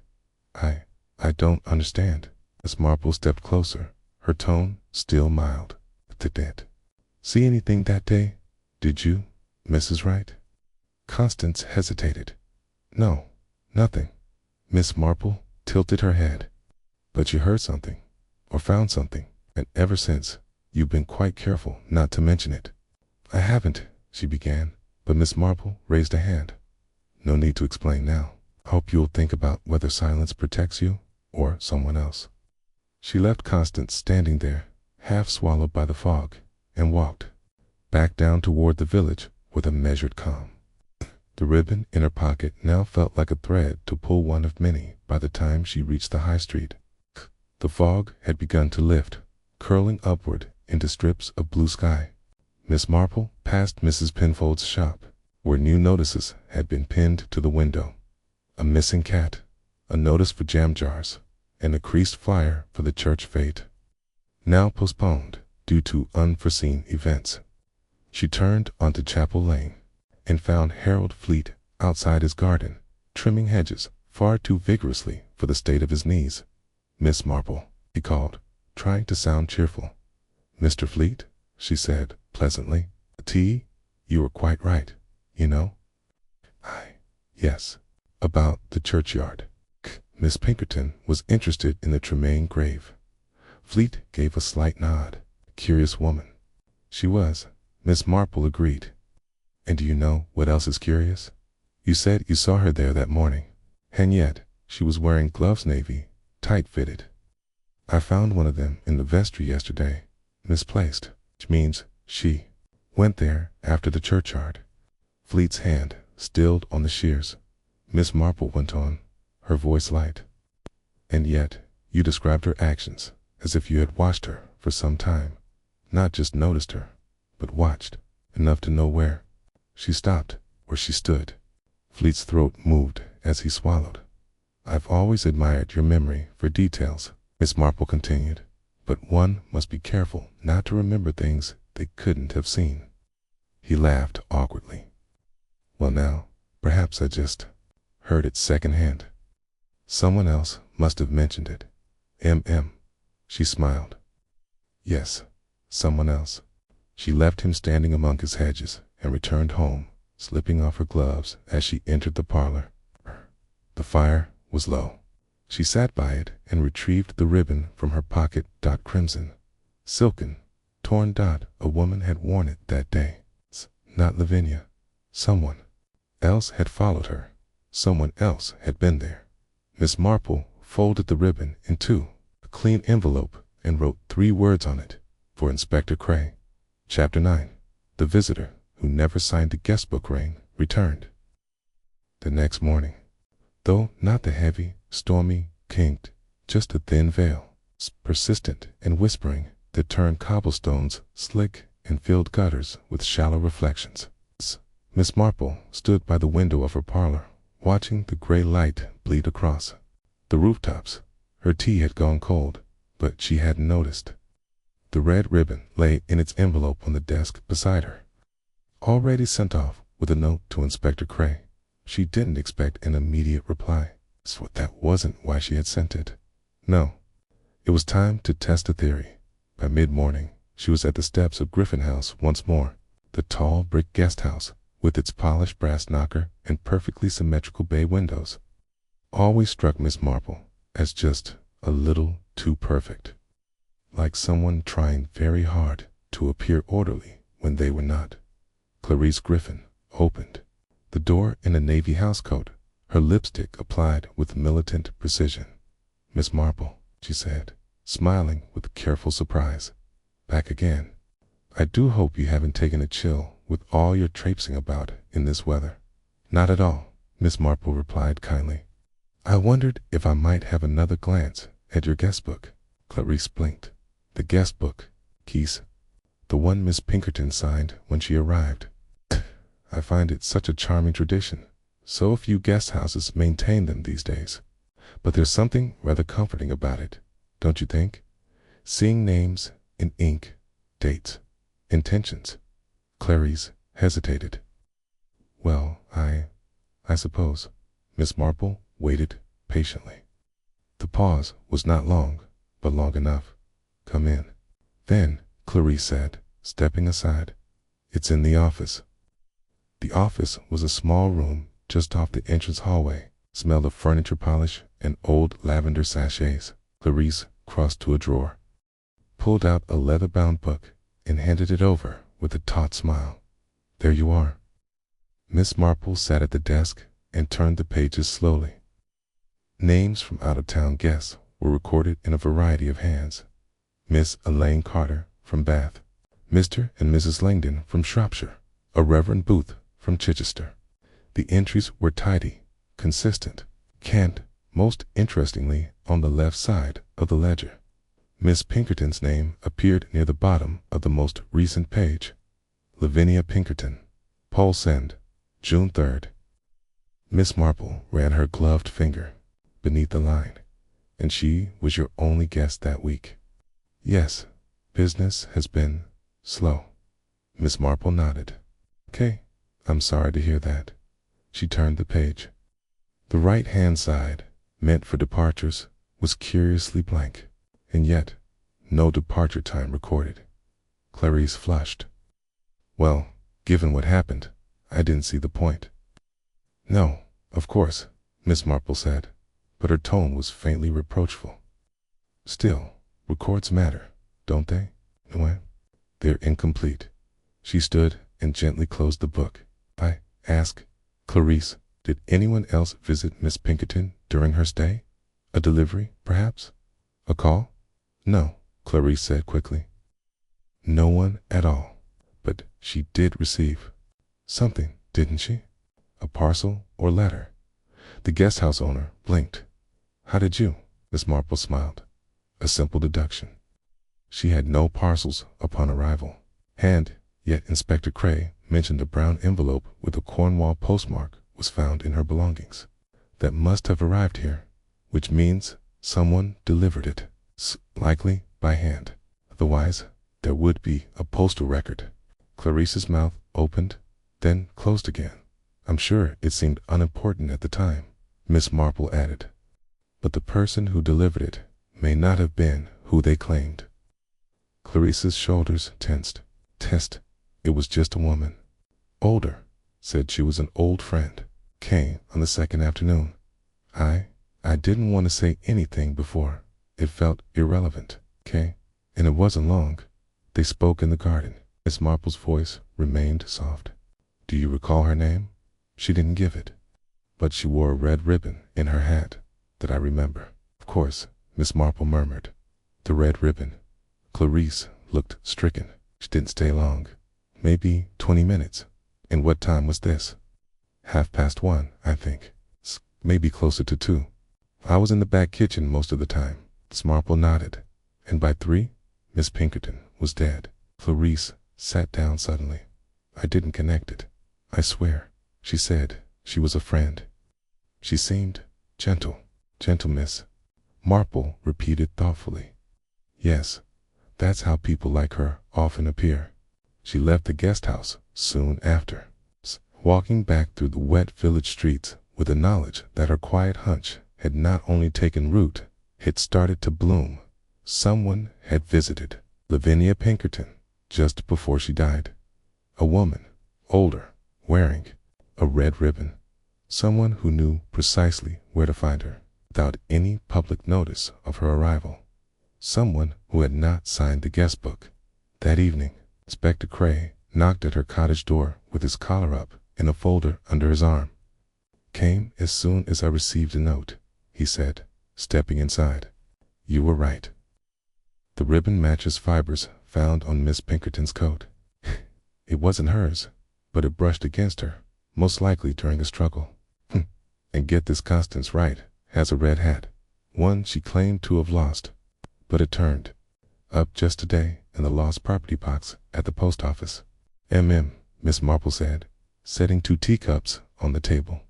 I don't understand. Miss Marple stepped closer, her tone still mild. Did see anything that day? Did you, Mrs. Wright? Constance hesitated. No, nothing. Miss Marple tilted her head. But you heard something, or found something, and ever since, you've been quite careful not to mention it. I haven't, she began, but Miss Marple raised a hand. No need to explain now. I hope you'll think about whether silence protects you or someone else. She left Constance standing there, half swallowed by the fog, and walked back down toward the village with a measured calm. The ribbon in her pocket now felt like a thread to pull one of many by the time she reached the high street. The fog had begun to lift, curling upward into strips of blue sky. Miss Marple passed Mrs. Penfold's shop, where new notices had been pinned to the window. A missing cat, a notice for jam jars, and a creased flyer for the church fete. Now postponed due to unforeseen events. She turned onto Chapel Lane and found Harold Fleet outside his garden, trimming hedges far too vigorously for the state of his knees. Miss Marple, he called, trying to sound cheerful. Mr. Fleet, she said pleasantly. Tea? You were quite right, you know. Yes, about the churchyard. Miss Pinkerton was interested in the Tremaine grave. Fleet gave a slight nod. Curious woman. She was, Miss Marple agreed. And do you know what else is curious? You said you saw her there that morning, and yet she was wearing gloves navy, tight-fitted. I found one of them in the vestry yesterday, misplaced, which means she went there after the churchyard. Fleet's hand stilled on the shears. Miss Marple went on, her voice light. And yet you described her actions as if you had watched her for some time, not just noticed her, but watched, enough to know where. She stopped where she stood. Fleet's throat moved as he swallowed. I've always admired your memory for details, Miss Marple continued, but one must be careful not to remember things they couldn't have seen. He laughed awkwardly. Well now, perhaps I just heard it secondhand. Someone else must have mentioned it. She smiled. Yes, someone else. She left him standing among his hedges and returned home, slipping off her gloves as she entered the parlor. The fire was low. She sat by it and retrieved the ribbon from her pocket. Crimson, silken, torn. A woman had worn it that day. Not Lavinia. Someone else had followed her. Someone else had been there. Miss Marple folded the ribbon in two, a clean envelope, and wrote 3 words on it, for Inspector Cray. Chapter 9. The visitor, who never signed the guest book ring, returned. The next morning, though not the heavy, stormy, kinked, just a thin veil, persistent and whispering, that turned cobblestones slick and filled gutters with shallow reflections. Miss Marple stood by the window of her parlor, watching the gray light bleed across the rooftops. Her tea had gone cold, but she hadn't noticed. The red ribbon lay in its envelope on the desk beside her, already sent off with a note to Inspector Cray. She didn't expect an immediate reply, so that wasn't why she had sent it. No, it was time to test a theory. By mid-morning, she was at the steps of Griffin House once more, the tall brick guest house with its polished brass knocker and perfectly symmetrical bay windows. Always struck Miss Marple as just a little too perfect, like someone trying very hard to appear orderly when they were not. Clarice Griffin opened the door in a navy housecoat, her lipstick applied with militant precision. Miss Marple, she said, smiling with careful surprise. Back again. I do hope you haven't taken a chill with all your traipsing about in this weather. Not at all, Miss Marple replied kindly. I wondered if I might have another glance at your guest book. Clarice blinked. The guest book, Keys. The one Miss Pinkerton signed when she arrived. I find it such a charming tradition. So few guest houses maintain them these days. But there's something rather comforting about it, don't you think? Seeing names in ink, dates, intentions. Clarice hesitated. Well, I suppose. Miss Marple waited patiently. The pause was not long, but long enough. Come in. Then, Clarice said, stepping aside. It's in the office. The office was a small room just off the entrance hallway, smelled of furniture polish and old lavender sachets. Clarice crossed to a drawer, pulled out a leather-bound book, and handed it over with a taut smile. There you are. Miss Marple sat at the desk and turned the pages slowly. Names from out-of-town guests were recorded in a variety of hands. Miss Elaine Carter from Bath, Mr. and Mrs. Langdon from Shropshire, a Reverend Booth from Chichester. The entries were tidy, consistent, canned, most interestingly on the left side of the ledger. Miss Pinkerton's name appeared near the bottom of the most recent page. Lavinia Pinkerton, Pulse End, June 3rd. Miss Marple ran her gloved finger beneath the line. And she was your only guest that week. Yes, business has been slow. Miss Marple nodded. Okay, I'm sorry to hear that. She turned the page. The right-hand side, meant for departures, was curiously blank, and yet no departure time recorded. Clarice flushed. Well, given what happened, I didn't see the point. No, of course, Miss Marple said, but her tone was faintly reproachful. Still, records matter, don't they? No, they're incomplete. She stood and gently closed the book. I asked, Clarice, did anyone else visit Miss Pinkerton during her stay? A delivery, perhaps? A call? No, Clarice said quickly. No one at all. But she did receive something, didn't she? A parcel or letter? The guest house owner blinked. How did you? Miss Marple smiled. A simple deduction. She had no parcels upon arrival. And yet Inspector Cray mentioned a brown envelope with a Cornwall postmark was found in her belongings. That must have arrived here, which means someone delivered it, likely by hand. Otherwise, there would be a postal record. Clarice's mouth opened, then closed again. I'm sure it seemed unimportant at the time, Miss Marple added. But the person who delivered it may not have been who they claimed. Clarice's shoulders tensed. It was just a woman. Older, said she was an old friend. Came on the second afternoon. I didn't want to say anything before. It felt irrelevant, and it wasn't long. They spoke in the garden. Miss Marple's voice remained soft. Do you recall her name? She didn't give it, but she wore a red ribbon in her hat that I remember. Of course, Miss Marple murmured. The red ribbon. Clarice looked stricken. She didn't stay long. Maybe 20 minutes. And what time was this? 1:30, I think. Maybe closer to 2. I was in the back kitchen most of the time. Miss Marple nodded. And by 3, Miss Pinkerton was dead. Clarice sat down suddenly. I didn't connect it. I swear. She said she was a friend. She seemed gentle. Gentle, Miss Marple repeated thoughtfully. Yes, that's how people like her often appear. She left the guest house soon after, walking back through the wet village streets with the knowledge that her quiet hunch had not only taken root, had started to bloom. Someone had visited Lavinia Pinkerton just before she died. A woman, older, wearing a red ribbon. Someone who knew precisely where to find her without any public notice of her arrival. Someone who had not signed the guest book. That evening, Inspector Cray knocked at her cottage door with his collar up and a folder under his arm. Came as soon as I received a note, he said, stepping inside. You were right. The ribbon matches fibers found on Miss Pinkerton's coat. It wasn't hers, but it brushed against her, most likely during a struggle. And get this, Constance Wright has a red hat, one she claimed to have lost, but it turned up just today in the lost property box at the post office. Miss Marple said, setting 2 teacups on the table.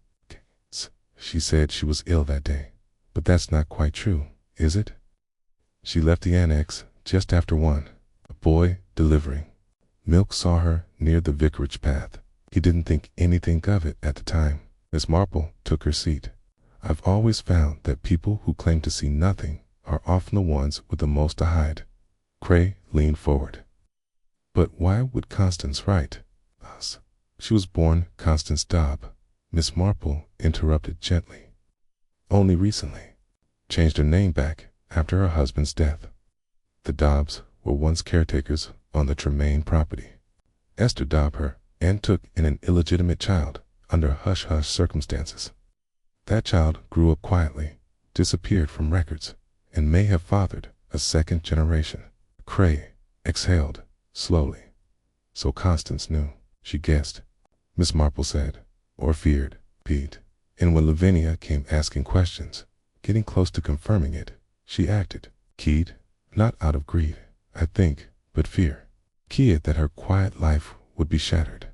She said she was ill that day, but that's not quite true, is it? She left the annex just after 1, a boy delivering milk saw her near the vicarage path. He didn't think anything of it at the time. Miss Marple took her seat. I've always found that people who claim to see nothing are often the ones with the most to hide. Cray leaned forward. But why would Constance write us? She was born Constance Dobb. Miss Marple interrupted gently. Only recently. Changed her name back after her husband's death. The Dobbs were once caretakers on the Tremaine property. Esther Dobb her and took in an illegitimate child under hush-hush circumstances. That child grew up quietly, disappeared from records, and may have fathered a second generation. Cray exhaled slowly. So Constance knew. She guessed, Miss Marple said, or feared, Pete. And when Lavinia came asking questions, getting close to confirming it, she acted, keyed, not out of greed, I think, but fear. Keyed that her quiet life would be shattered,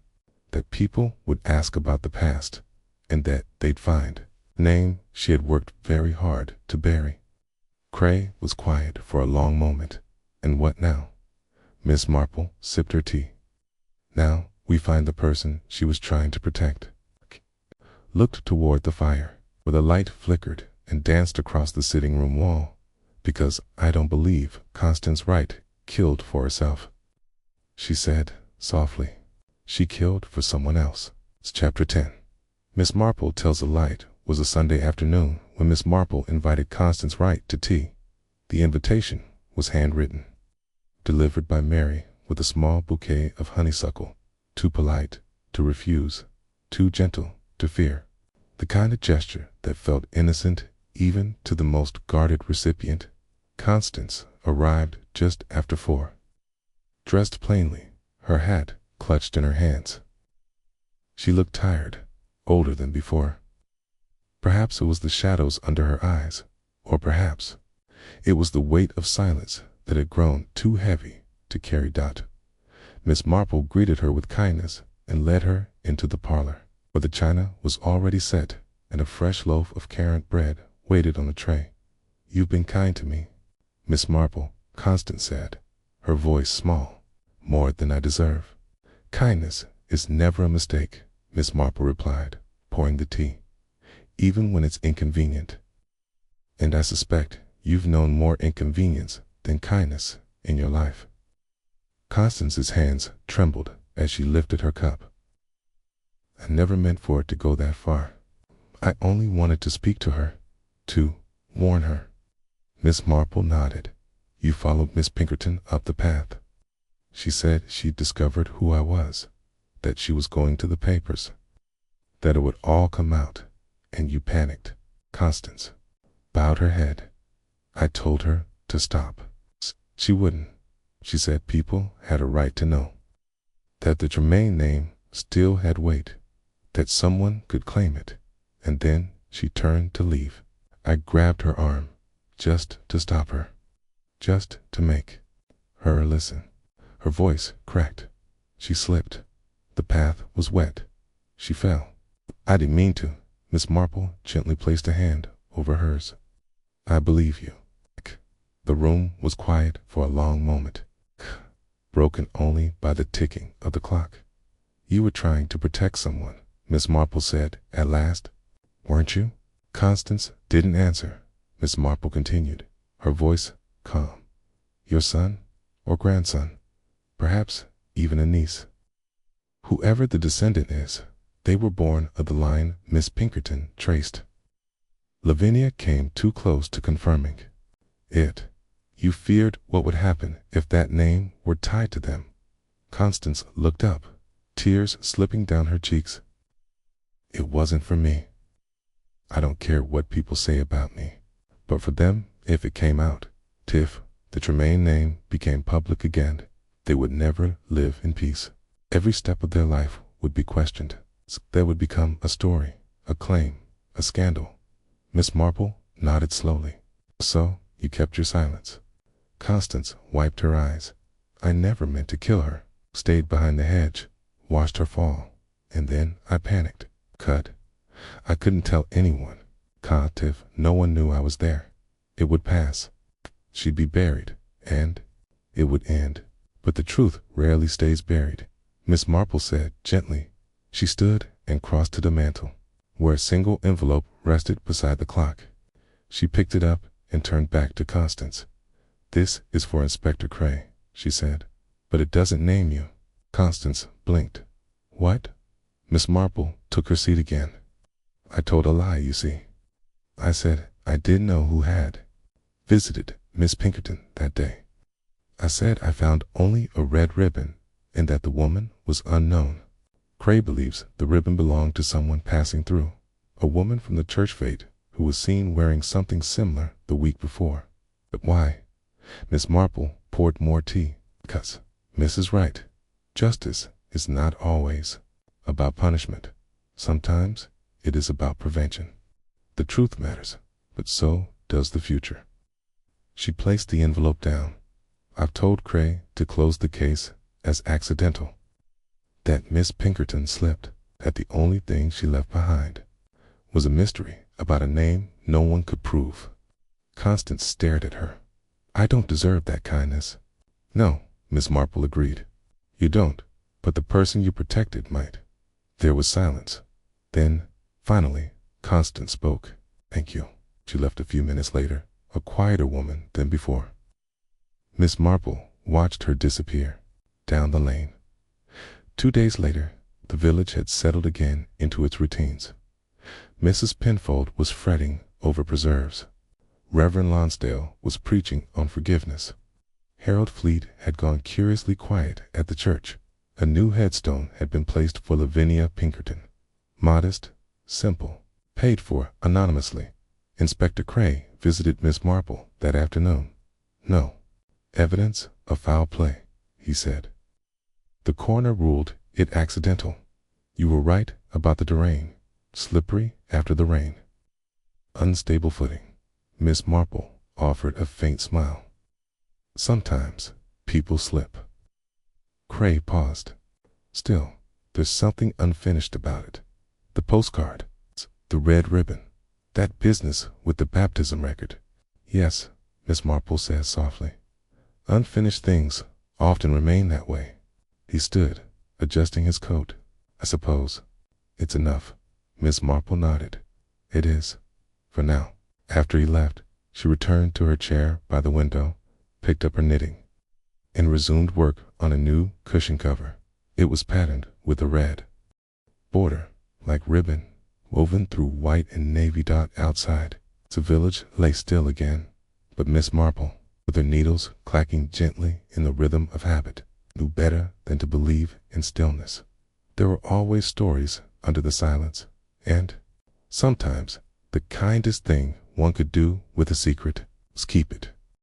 that people would ask about the past, and that they'd find a name she had worked very hard to bury. Cray was quiet for a long moment. And what now? Miss Marple sipped her tea. Now we find the person she was trying to protect. Looked toward the fire, where the light flickered and danced across the sitting room wall, because I don't believe Constance Wright killed for herself. She said softly, she killed for someone else. It's Chapter 10. Miss Marple Tells a Light was a Sunday afternoon when Miss Marple invited Constance Wright to tea. The invitation was handwritten, delivered by Mary with a small bouquet of honeysuckle, too polite to refuse, too gentle to fear. The kind of gesture that felt innocent even to the most guarded recipient. Constance arrived just after 4. Dressed plainly, her hat clutched in her hands. She looked tired, older than before. Perhaps it was the shadows under her eyes, or perhaps it was the weight of silence that had grown too heavy to carry. Miss Marple greeted her with kindness and led her into the parlor, where the china was already set and a fresh loaf of currant bread waited on the tray. You've been kind to me, Miss Marple, Constance said, her voice small. More than I deserve. Kindness is never a mistake, Miss Marple replied, pouring the tea, even when it's inconvenient. And I suspect you've known more inconvenience than kindness in your life. Constance's hands trembled as she lifted her cup. I never meant for it to go that far. I only wanted to speak to her, to warn her. Miss Marple nodded. You followed Miss Pinkerton up the path. She said she'd discovered who I was, that she was going to the papers, that it would all come out, and you panicked. Constance bowed her head. I told her to stop. She wouldn't. She said people had a right to know, that the Tremaine name still had weight, that someone could claim it, and then she turned to leave. I grabbed her arm, just to stop her, just to make her listen. Her voice cracked. She slipped. The path was wet. She fell. I didn't mean to. Miss Marple gently placed a hand over hers. I believe you. The room was quiet for a long moment, broken only by the ticking of the clock. You were trying to protect someone, Miss Marple said at last, weren't you? Constance didn't answer. Miss Marple continued, her voice calm. Your son or grandson, perhaps even a niece. Whoever the descendant is, they were born of the line Miss Pinkerton traced. Lavinia came too close to confirming it. You feared what would happen if that name were tied to them. Constance looked up, tears slipping down her cheeks. It wasn't for me. I don't care what people say about me, but for them, if it came out, if the Tremaine name became public again, they would never live in peace. Every step of their life would be questioned. There would become a story, a claim, a scandal. Miss Marple nodded slowly. So you kept your silence. Constance wiped her eyes. I never meant to kill her. Stayed behind the hedge, watched her fall, and then I panicked. Cut. I couldn't tell anyone. If no one knew I was there, it would pass. She'd be buried, and it would end. But the truth rarely stays buried, Miss Marple said gently. She stood and crossed to the mantel, where a single envelope rested beside the clock. She picked it up and turned back to Constance. "This is for Inspector Cray," she said, "but it doesn't name you." Constance blinked. "What?" Miss Marple took her seat again. "I told a lie, you see. I said I didn't know who had visited Miss Pinkerton that day. I said I found only a red ribbon and that the woman was unknown. Cray believes the ribbon belonged to someone passing through, a woman from the church fete who was seen wearing something similar the week before." "But why?" Miss Marple poured more tea. "'Cause Mrs. Wright, justice is not always about punishment. Sometimes it is about prevention. The truth matters, but so does the future." She placed the envelope down. "I've told Cray to close the case as accidental. That Miss Pinkerton slipped, that the only thing she left behind was a mystery about a name no one could prove." Constance stared at her. "I don't deserve that kindness." "No," Miss Marple agreed. "You don't, but the person you protected might." There was silence. Then, finally, Constance spoke. "Thank you." She left a few minutes later, a quieter woman than before. Miss Marple watched her disappear down the lane. 2 days later, the village had settled again into its routines. Mrs. Penfold was fretting over preserves. Reverend Lonsdale was preaching on forgiveness. Harold Fleet had gone curiously quiet at the church. A new headstone had been placed for Lavinia Pinkerton. Modest, simple, paid for anonymously. Inspector Cray visited Miss Marple that afternoon. "No evidence of foul play," he said. "The coroner ruled it accidental. You were right about the terrain. Slippery after the rain. Unstable footing." Miss Marple offered a faint smile. "Sometimes people slip." Cray paused. "Still, there's something unfinished about it. The postcard, the red ribbon, that business with the baptism record." "Yes," Miss Marple said softly. "Unfinished things often remain that way." He stood, adjusting his coat. "I suppose it's enough." Miss Marple nodded. "It is, for now." After he left, she returned to her chair by the window, picked up her knitting, and resumed work on a new cushion cover. It was patterned with a red border, like ribbon, woven through white and navy dot outside. The village lay still again, but Miss Marple, with her needles clacking gently in the rhythm of habit, knew better than to believe in stillness. There were always stories under the silence, and sometimes the kindest thing one could do with a secret was keep it.